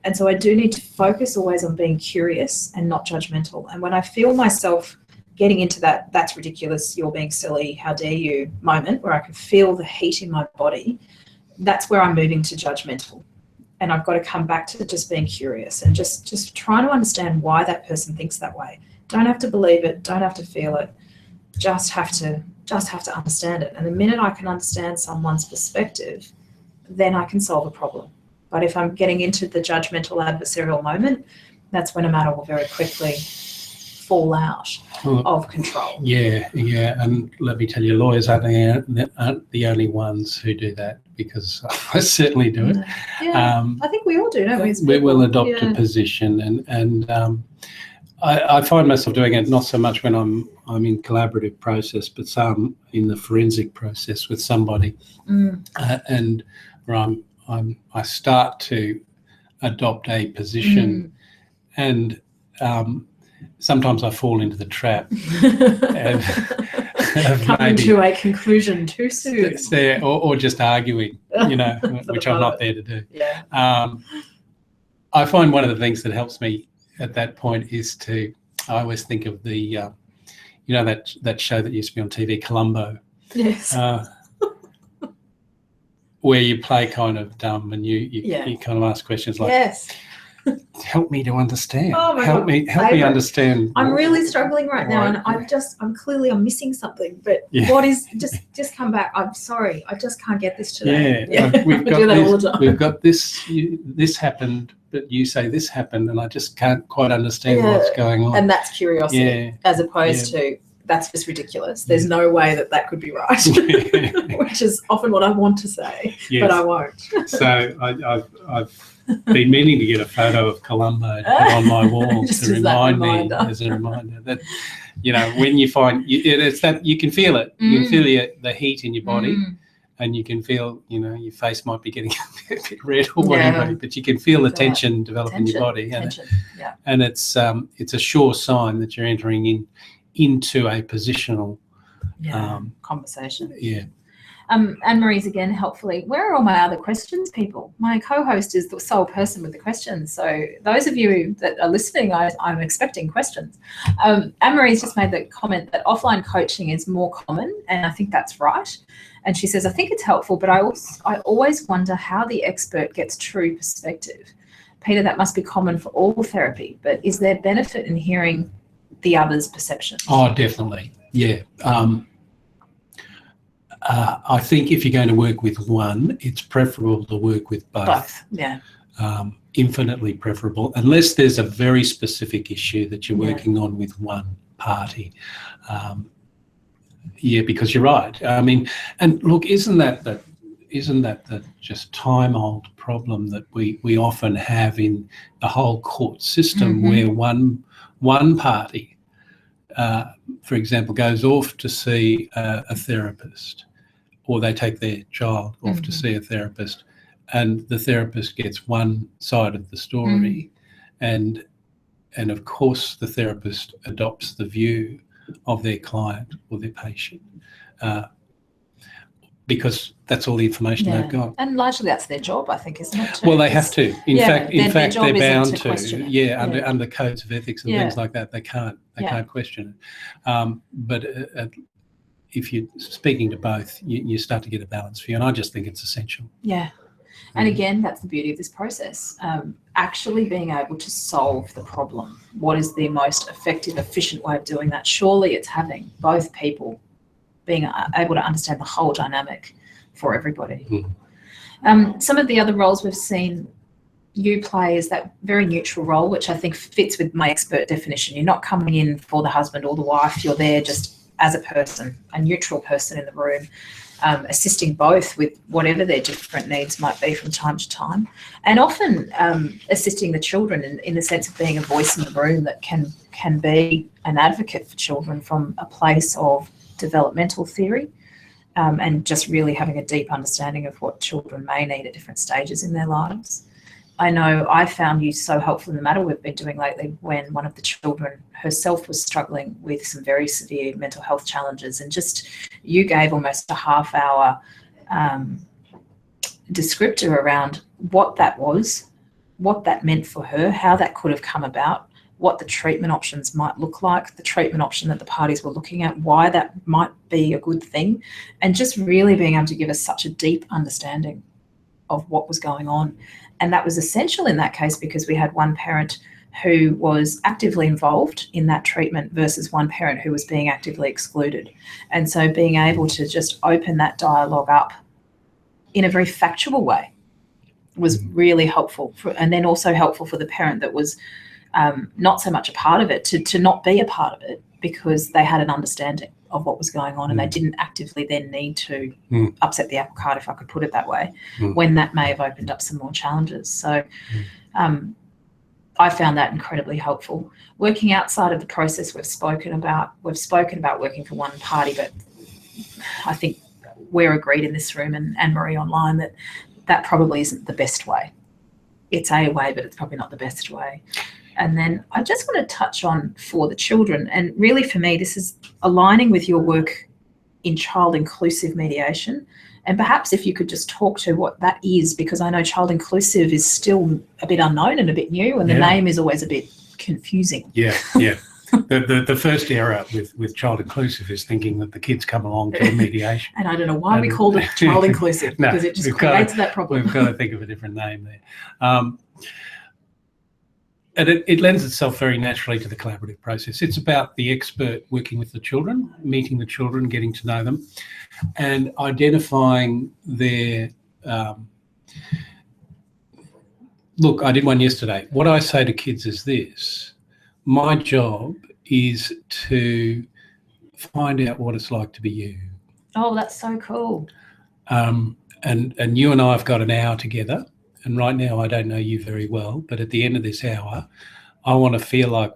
And so I do need to focus always on being curious and not judgmental. And when I feel myself getting into that's ridiculous, you're being silly, how dare you moment, where I can feel the heat in my body, that's where I'm moving to judgmental. And I've got to come back to just being curious and just trying to understand why that person thinks that way. Don't have to believe it, don't have to feel it, just have to understand it. And the minute I can understand someone's perspective, then I can solve a problem. But if I'm getting into the judgmental adversarial moment, that's when a matter will very quickly fall out of control. Yeah, and let me tell you, lawyers aren't the only ones who do that, because I certainly do it. Yeah, I think we all do, don't we? We will adopt a position, and I find myself doing it not so much when I'm in collaborative process, but some in the forensic process with somebody, and where I start to adopt a position, and sometimes I fall into the trap of coming to a conclusion too soon. Or just arguing, which I'm not there to do. Yeah. I find one of the things that helps me at that point is I always think of the, that show that used to be on TV, Columbo. Yes. Where you play kind of dumb and you kind of ask questions like, yes, help me to understand. Oh my help God. me understand. I'm really struggling right now, and I'm missing something. But what is just come back? I'm sorry, I just can't get this today. We've got do that all the time. We've got this. This happened, but you say this happened, and I just can't quite understand what's going on. And that's curiosity, as opposed to that's just ridiculous. There's no way that could be right, which is often what I want to say, but I won't. So I've been meaning to get a photo of Columbo to put on my wall to remind me as a reminder that, when you find it's that you can feel it. You can feel the heat in your body, and you can feel, your face might be getting a bit red or whatever, but you can feel the tension develop in your body. And it's a sure sign that you're entering into a positional conversation. Yeah. Anne-Marie's again, helpfully. Where are all my other questions, people? My co-host is the sole person with the questions. So those of you that are listening, I'm expecting questions. Anne-Marie's just made the comment that offline coaching is more common, and I think that's right. And she says, I think it's helpful, but I always wonder how the expert gets true perspective. Peter, that must be common for all therapy, but is there benefit in hearing the other's perception? Oh, definitely. Yeah. I think if you're going to work with one, it's preferable to work with both. Both, yeah. Infinitely preferable, unless there's a very specific issue that you're working on with one party. Because you're right. I mean, and look, isn't that the just time-old problem that we often have in the whole court system, where one party, for example, goes off to see a therapist, or they take their child off to see a therapist, and the therapist gets one side of the story, and of course the therapist adopts the view of their client or their patient, because that's all the information they've got. And largely that's their job, I think, isn't it? Well, they have to. In fact, they're bound to. Under codes of ethics and things like that, they can't question it. But if you're speaking to both, you start to get a balance view, and I just think it's essential. Yeah. And again, that's the beauty of this process, actually being able to solve the problem. What is the most effective, efficient way of doing that? Surely it's having both people being able to understand the whole dynamic for everybody. Some of the other roles we've seen you play is that very neutral role, which I think fits with my expert definition. You're not coming in for the husband or the wife. You're there just as a person, a neutral person in the room, assisting both with whatever their different needs might be from time to time, and often assisting the children in the sense of being a voice in the room that can be an advocate for children from a place of developmental theory, and just really having a deep understanding of what children may need at different stages in their lives. I know I found you so helpful in the matter we've been doing lately, when one of the children herself was struggling with some very severe mental health challenges, and just you gave almost a half-hour descriptor around what that was, what that meant for her, how that could have come about, what the treatment options might look like, the treatment option that the parties were looking at, why that might be a good thing, and just really being able to give us such a deep understanding of what was going on. And that was essential in that case because we had one parent who was actively involved in that treatment versus one parent who was being actively excluded. And so being able to just open that dialogue up in a very factual way was really helpful, and then also helpful for the parent that was not so much a part of it to not be a part of it because they had an understanding of what was going on and they didn't actively then need to upset the apple cart, if I could put it that way, when that may have opened up some more challenges. So I found that incredibly helpful. Working outside of the process, we've spoken about working for one party, but I think we're agreed in this room and Anne-Marie online that probably isn't the best way. It's a way, but it's probably not the best way. And then I just want to touch on for the children, and really for me, this is aligning with your work in child inclusive mediation. And perhaps if you could just talk to what that is, because I know child inclusive is still a bit unknown and a bit new, and the name is always a bit confusing. Yeah. The first error with child inclusive is thinking that the kids come along to a mediation. And I don't know why we called it child inclusive, because it just creates that problem. We've got to think of a different name there. And it lends itself very naturally to the collaborative process. It's about the expert working with the children, meeting the children, getting to know them, and identifying their... Look, I did one yesterday. What I say to kids is this: my job is to find out what it's like to be you. Oh, that's so cool. And you and I have got an hour together. And right now, I don't know you very well, but at the end of this hour, I want to feel like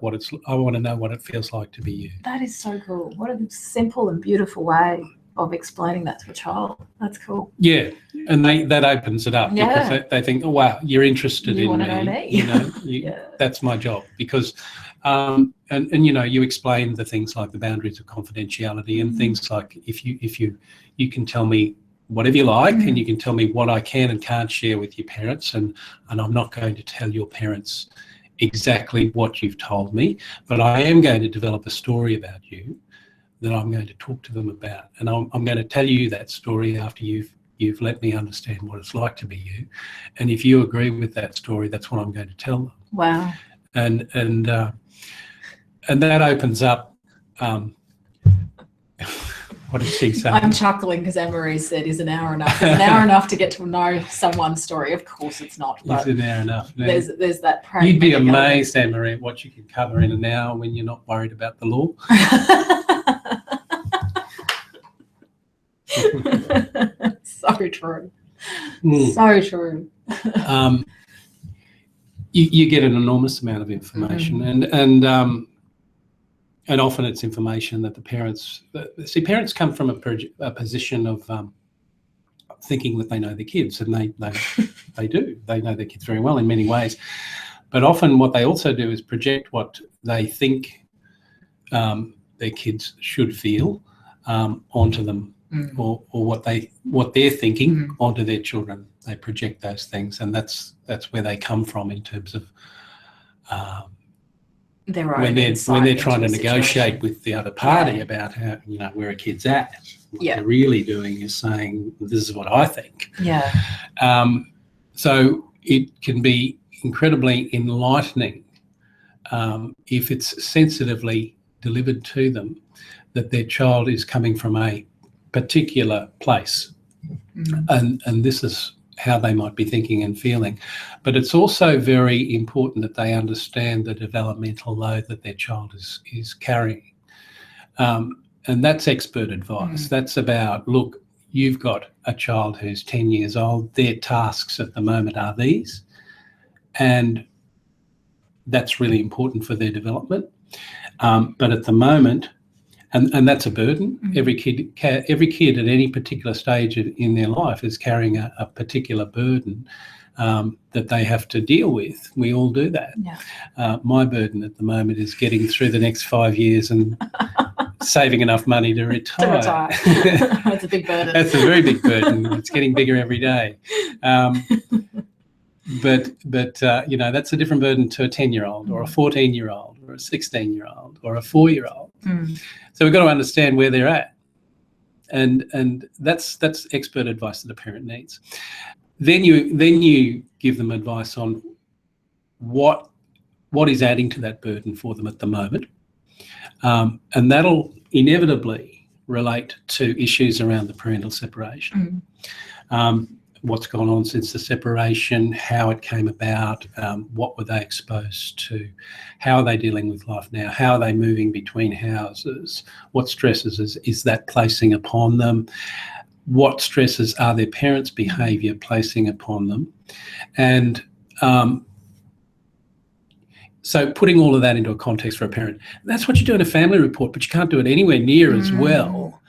I want to know what it feels like to be you. That is so cool. What a simple and beautiful way of explaining that to a child. That's cool. Yeah, and that opens it up because they think, oh wow, you're interested in me. Know me. You know, that's my job because, and you know, you explain the things like the boundaries of confidentiality and things like if you can tell me whatever you like, and you can tell me what I can and can't share with your parents, and I'm not going to tell your parents exactly what you've told me, but I am going to develop a story about you that I'm going to talk to them about, and I'm going to tell you that story after you've let me understand what it's like to be you, and if you agree with that story, that's what I'm going to tell them. Wow. And that opens up. What did she say? I'm chuckling because Anne-Marie said, is an hour enough? Is an hour enough to get to know someone's story? Of course it's not. Is an hour enough? No. There's that pragmatic. You'd be amazed, Anne-Marie, at what you can cover in an hour when you're not worried about the law. So true. So true. You get an enormous amount of information, and often it's information that the parents come from a position of thinking that they know their kids, and they do. They know their kids very well in many ways. But often what they also do is project what they think their kids should feel onto them, or what they're thinking onto their children. They project those things, and that's where they come from in terms of when they're trying to negotiate with the other party about how, where a kid's at. What they're really doing is saying, this is what I think. Yeah. So it can be incredibly enlightening if it's sensitively delivered to them that their child is coming from a particular place, and this is how they might be thinking and feeling. But it's also very important that they understand the developmental load that their child is carrying. And that's expert advice. That's about, look, you've got a child who's 10 years old, their tasks at the moment are these, and that's really important for their development. But at the moment, and that's a burden. Every kid at any particular stage in their life is carrying a particular burden that they have to deal with. We all do that. Yeah. My burden at the moment is getting through the next 5 years and saving enough money to retire. That's a big burden. That's a very big burden. It's getting bigger every day. But that's a different burden to a 10-year-old or a 14-year-old or a 16-year-old or a 4-year-old. So we've got to understand where they're at, and that's expert advice that a parent needs. then you give them advice on what is adding to that burden for them at the moment, and that'll inevitably relate to issues around the parental separation. What's gone on since the separation, how it came about, what were they exposed to, how are they dealing with life now, how are they moving between houses, what stresses is that placing upon them, what stresses are their parents' behaviour placing upon them. And so putting all of that into a context for a parent, that's what you do in a family report, but you can't do it anywhere near as well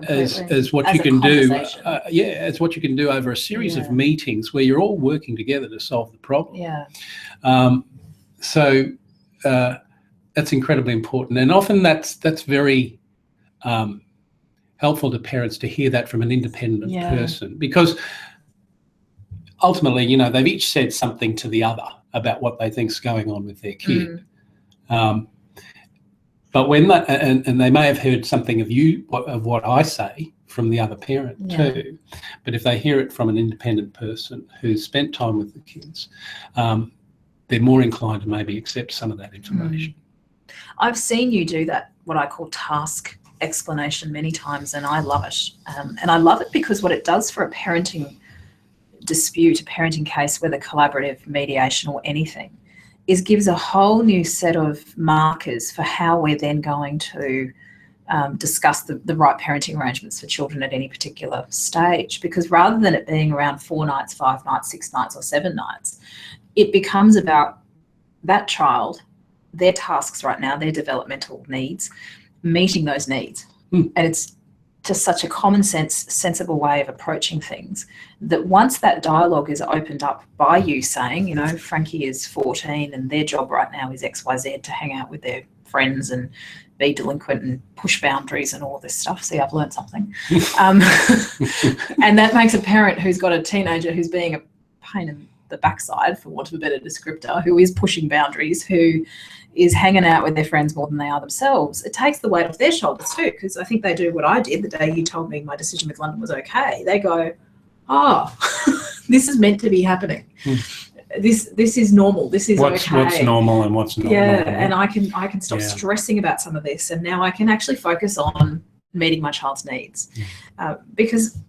as what you can do. As what you can do over a series of meetings where you're all working together to solve the problem. So that's incredibly important, and often that's very helpful to parents to hear that from an independent person, because ultimately, you know, they've each said something to the other about what they think's going on with their kid. But when that, and they may have heard something of what I say from the other parent too, but if they hear it from an independent person who's spent time with the kids, they're more inclined to maybe accept some of that information. I've seen you do that, what I call task explanation, many times, and I love it. And I love it because what it does for a parenting dispute, a parenting case, whether collaborative, mediation or anything, is gives a whole new set of markers for how we're then going to discuss the right parenting arrangements for children at any particular stage. Because rather than it being around 4 nights, 5 nights, 6 nights or 7 nights, it becomes about that child, their tasks right now, their developmental needs, meeting those needs. And it's just such a common sense, sensible way of approaching things that once that dialogue is opened up by you saying, you know, Frankie is 14 and their job right now is XYZ, to hang out with their friends and be delinquent and push boundaries and all this stuff. See, I've learned something. And that makes a parent who's got a teenager who's being a pain in the backside, for want of a better descriptor, who is pushing boundaries, who is hanging out with their friends more than they are themselves. It takes the weight off their shoulders too, because I think they do what I did the day you told me my decision with London was okay. They go, this is meant to be happening. This is normal. This is okay. What's normal and what's not normal. normal. And I can stop stressing about some of this, and now I can actually focus on meeting my child's needs. Because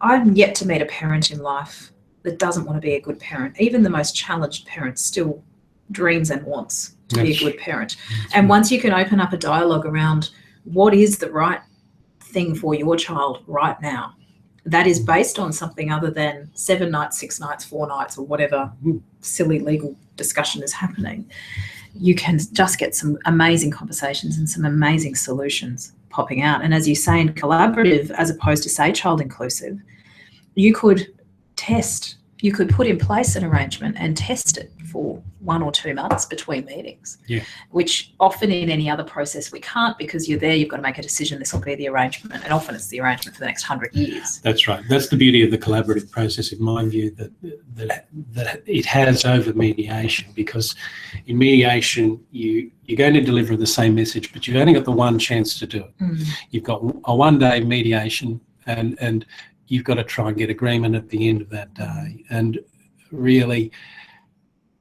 I'm yet to meet a parent in life that doesn't want to be a good parent. Even the most challenged parent still dreams and wants to be a good parent. And once you can open up a dialogue around what is the right thing for your child right now, that is based on something other than 7 nights, 6 nights, 4 nights, or whatever silly legal discussion is happening, you can just get some amazing conversations and some amazing solutions popping out. And as you say, in collaborative, as opposed to, say, child inclusive, you could put in place an arrangement and test it for 1 or 2 months between meetings, which often in any other process we can't, because you're there, you've got to make a decision, this will be the arrangement, and often it's the arrangement for the next 100 years. That's right. That's the beauty of the collaborative process, in my view, that it has over mediation, because in mediation you're going to deliver the same message, but you've only got the one chance to do it. You've got a one-day mediation, and you've got to try and get agreement at the end of that day. And really,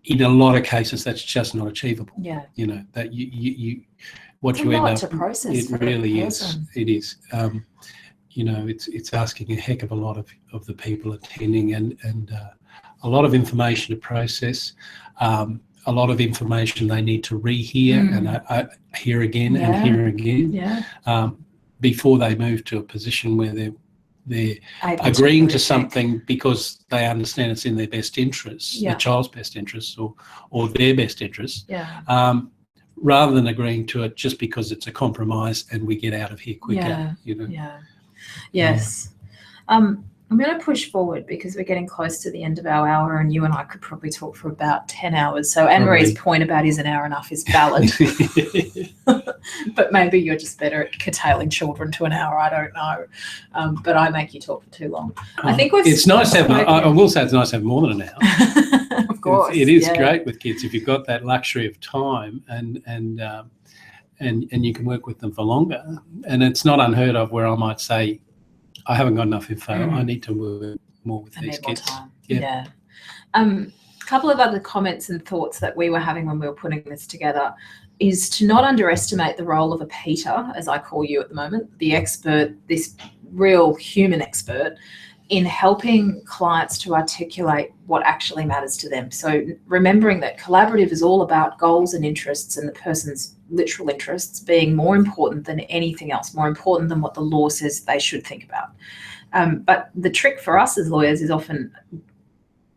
in a lot of cases, that's just not achievable. You know, that what you end up, to process. It really is. It is. You know, it's asking a heck of a lot of the people attending, and a lot of information to process, a lot of information they need to rehear and hear again and hear again before they move to a position where they're agreeing to something because they understand it's in their best interests, the child's best interests or their best interests, rather than agreeing to it just because it's a compromise and we get out of here quicker. You know? Yes. I'm going to push forward because we're getting close to the end of our hour, and you and I could probably talk for about 10 hours. So Anne-Marie's point about is an hour enough is valid. But maybe you're just better at curtailing children to an hour. I don't know. But I make you talk for too long. I think it's nice to have, I will say it's nice to have more than an hour. Of course. It is great with kids if you've got that luxury of time and you can work with them for longer. And it's not unheard of where I might say, I haven't got enough info. I need to work more with these kids. Yeah. A couple of other comments and thoughts that we were having when we were putting this together is to not underestimate the role of a Peter, as I call you at the moment, the expert, this real human expert, in helping clients to articulate what actually matters to them. So remembering that collaborative is all about goals and interests, and the person's literal interests being more important than anything else, more important than what the law says they should think about. But the trick for us as lawyers is often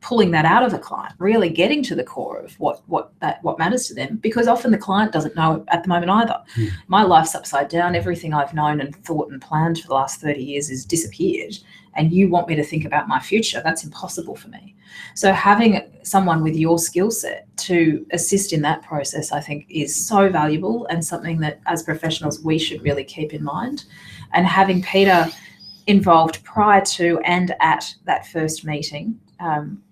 pulling that out of a client, really getting to the core of what matters to them, because often the client doesn't know at the moment either. My life's upside down. Everything I've known and thought and planned for the last 30 years has disappeared, and you want me to think about my future. That's impossible for me. So having someone with your skill set to assist in that process, I think, is so valuable, and something that as professionals we should really keep in mind. And having Peter involved prior to and at that first meeting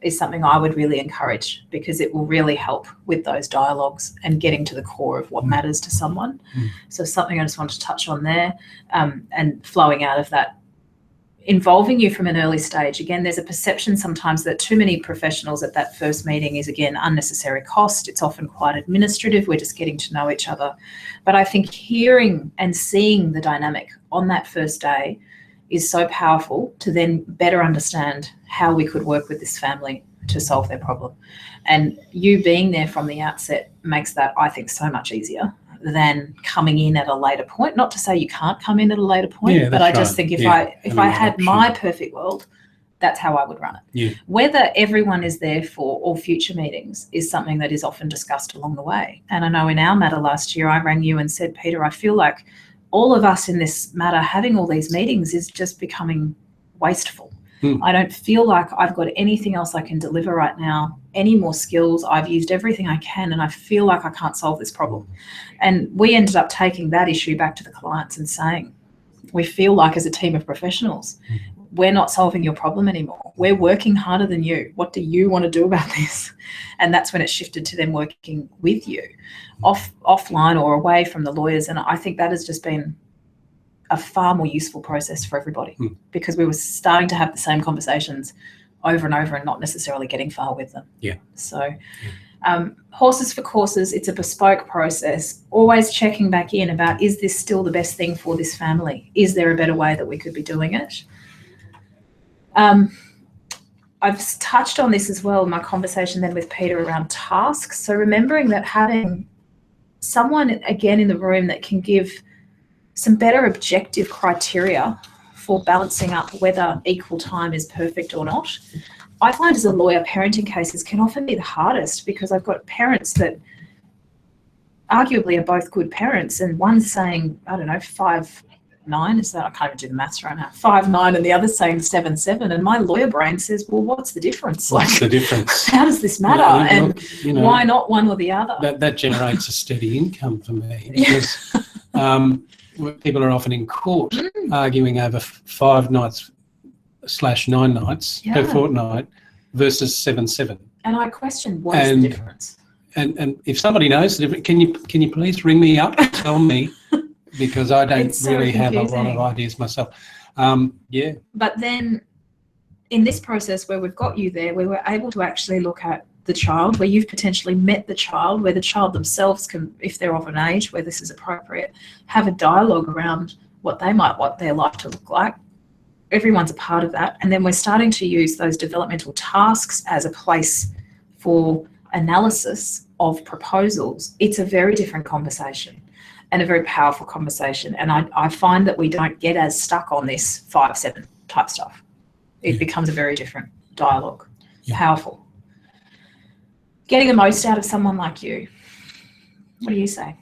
is something I would really encourage, because it will really help with those dialogues and getting to the core of what matters to someone. So something I just want to touch on there, and flowing out of that, involving you from an early stage. Again, there's a perception sometimes that too many professionals at that first meeting is, again, unnecessary cost. It's often quite administrative. We're just getting to know each other. But I think hearing and seeing the dynamic on that first day is so powerful to then better understand how we could work with this family to solve their problem. And you being there from the outset makes that, I think, so much easier than coming in at a later point. Not to say you can't come in at a later point, but I just think if I had my perfect world, that's how I would run it. Whether everyone is there for all future meetings is something that is often discussed along the way. And I know in our matter last year, I rang you and said, Peter, I feel like all of us in this matter having all these meetings is just becoming wasteful. I don't feel like I've got anything else I can deliver right now, any more skills. I've used everything I can, and I feel like I can't solve this problem. And we ended up taking that issue back to the clients and saying, we feel like as a team of professionals, we're not solving your problem anymore. We're working harder than you. What do you want to do about this? And that's when it shifted to them working with you offline or away from the lawyers. And I think that has just been a far more useful process for everybody, because we were starting to have the same conversations over and over and not necessarily getting far with them. So horses for courses, it's a bespoke process, always checking back in about, is this still the best thing for this family? Is there a better way that we could be doing it? I've touched on this as well in my conversation then with Peter around tasks. So remembering that having someone, again, in the room that can give some better objective criteria for balancing up whether equal time is perfect or not. I find as a lawyer, parenting cases can often be the hardest, because I've got parents that arguably are both good parents, and one's saying, I don't know, 5'9", is that? I can't even do the maths right now. 5'9", and the other's saying 7'7", and my lawyer brain says, well, what's the difference? What's the difference? How does this matter? And why not one or the other? That generates a steady income for me, because people are often in court arguing over 5 nights / 9 nights per fortnight versus 7/7. And I question, what is the difference? And if somebody knows the difference, can you please ring me up and tell me, because I don't really have a lot of ideas myself. But then in this process where we've got you there, we were able to actually look at the child, where you've potentially met the child, where the child themselves can, if they're of an age where this is appropriate, have a dialogue around what they might want their life to look like. Everyone's a part of that. And then we're starting to use those developmental tasks as a place for analysis of proposals. It's a very different conversation and a very powerful conversation. And I find that we don't get as stuck on this 5-7 type stuff. It becomes a very different dialogue. Powerful. Getting the most out of someone like you. What do you say?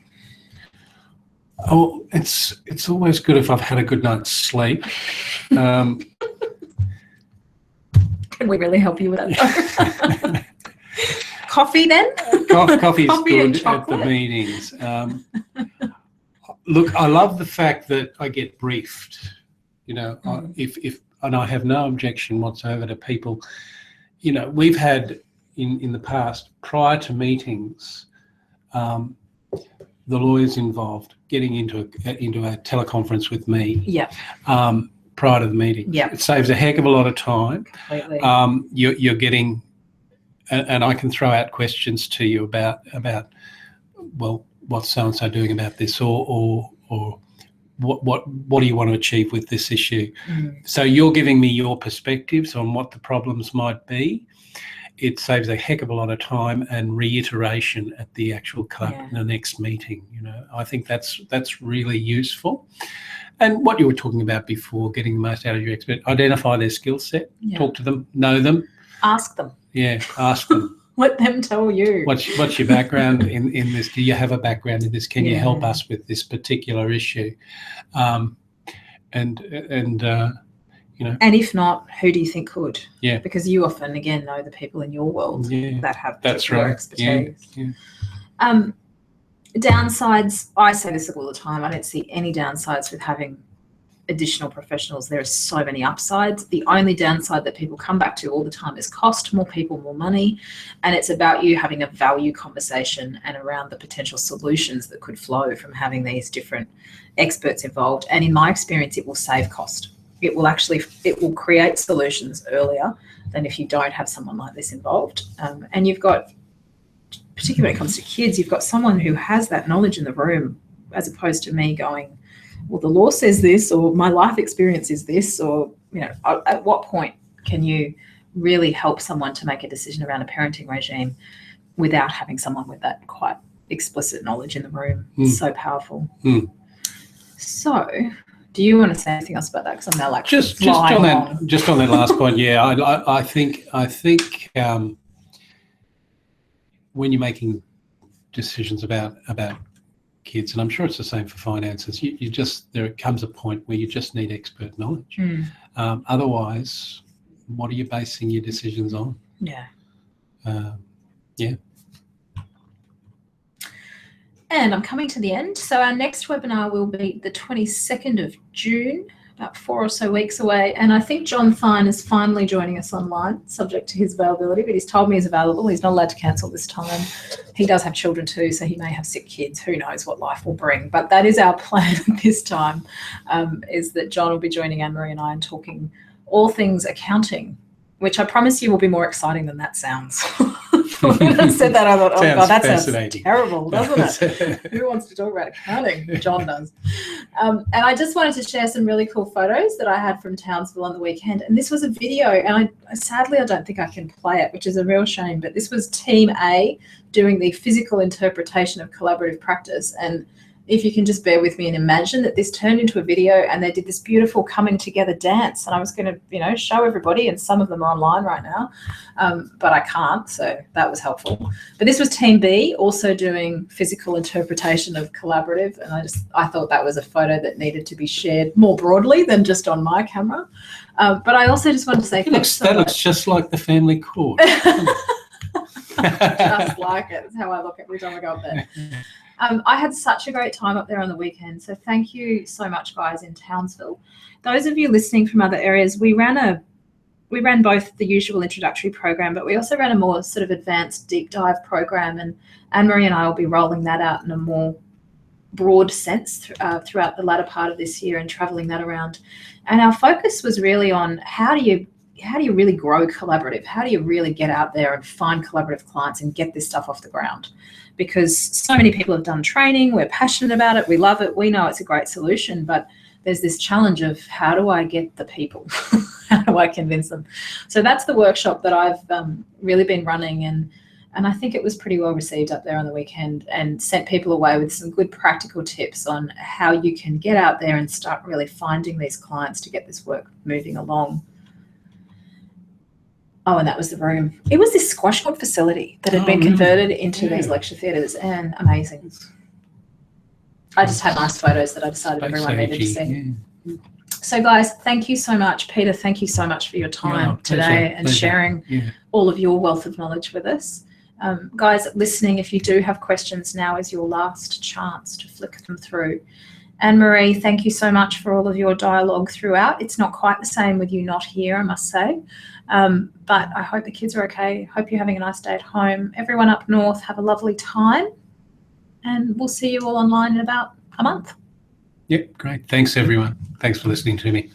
Oh, it's always good if I've had a good night's sleep. Can we really help you with that? Coffee then? Coffee is good at the meetings. Look, I love the fact that I get briefed. If and I have no objection whatsoever to people. We've had in the past, prior to meetings, the lawyers involved getting into a teleconference with me. prior to the meeting. Yeah. It saves a heck of a lot of time. Completely. You're getting, and I can throw out questions to you about well, what's so and so doing about this, or what do you want to achieve with this issue? So you're giving me your perspectives on what the problems might be. It saves a heck of a lot of time and reiteration at the actual the next meeting. You know, I think that's really useful. And what you were talking about before, getting the most out of your expert, identify their skill set, talk to them, know them, ask them. Yeah, ask them. Let them tell you. What's your background in this? Do you have a background in this? Can you help us with this particular issue? You know. And if not, who do you think could? Yeah. Because you often, again, know the people in your world that have particular expertise. Yeah. Downsides, I say this all the time, I don't see any downsides with having additional professionals. There are so many upsides. The only downside that people come back to all the time is cost, more people, more money. And it's about you having a value conversation and around the potential solutions that could flow from having these different experts involved. And in my experience, it will save cost. It will create solutions earlier than if you don't have someone like this involved. And you've got, particularly when it comes to kids, you've got someone who has that knowledge in the room, as opposed to me going, well, the law says this, or my life experience is this, or, you know, at what point can you really help someone to make a decision around a parenting regime without having someone with that quite explicit knowledge in the room? It's so powerful. So, do you want to say anything else about that? Because I'm now like just on that last point. Yeah, I think when you're making decisions about kids, and I'm sure it's the same for finances, you just, there comes a point where you just need expert knowledge. Otherwise, what are you basing your decisions on? Yeah. Yeah. And I'm coming to the end. So our next webinar will be the 22nd of June, about 4 or so weeks away. And I think John Thine is finally joining us online, subject to his availability, but he's told me he's available. He's not allowed to cancel this time. He does have children too, so he may have sick kids. Who knows what life will bring. But that is our plan this time, is that John will be joining Anne-Marie and I and talking all things accounting, which I promise you will be more exciting than that sounds. When I said that, I thought, oh God, that sounds terrible, doesn't it? Who wants to talk about accounting? John does. And I just wanted to share some really cool photos that I had from Townsville on the weekend. And this was a video, and sadly, I don't think I can play it, which is a real shame. But this was Team A doing the physical interpretation of collaborative practice. And if you can just bear with me and imagine that this turned into a video and they did this beautiful coming together dance. And I was going to, you know, show everybody, and some of them are online right now, but I can't, so that was helpful. But this was Team B also doing physical interpretation of collaborative, and I thought that was a photo that needed to be shared more broadly than just on my camera. But I also just wanted to say that looks just like the family court. Just like it. That's how I look every time I go up there. I had such a great time up there on the weekend. So thank you so much, guys, in Townsville. Those of you listening from other areas, we ran both the usual introductory program, but we also ran a more sort of advanced deep dive program, and Anne-Marie and I will be rolling that out in a more broad sense throughout the latter part of this year and traveling that around. And our focus was really on how do you really grow collaborative? How do you really get out there and find collaborative clients and get this stuff off the ground? Because so many people have done training, we're passionate about it, we love it, we know it's a great solution, but there's this challenge of how do I get the people? How do I convince them? So that's the workshop that I've really been running, and I think it was pretty well received up there on the weekend and sent people away with some good practical tips on how you can get out there and start really finding these clients to get this work moving along. Oh, and that was the room. It was this squash court facility that had been converted into these lecture theatres, and amazing. I just had nice photos that I decided everyone needed to see. Yeah. So, guys, thank you so much. Peter, thank you so much for your time today and sharing all of your wealth of knowledge with us. Guys listening, if you do have questions, now is your last chance to flick them through. Anne-Marie, thank you so much for all of your dialogue throughout. It's not quite the same with you not here, I must say. But I hope the kids are okay. Hope you're having a nice day at home. Everyone up north, have a lovely time. And we'll see you all online in about a month. Yep, great. Thanks, everyone. Thanks for listening to me.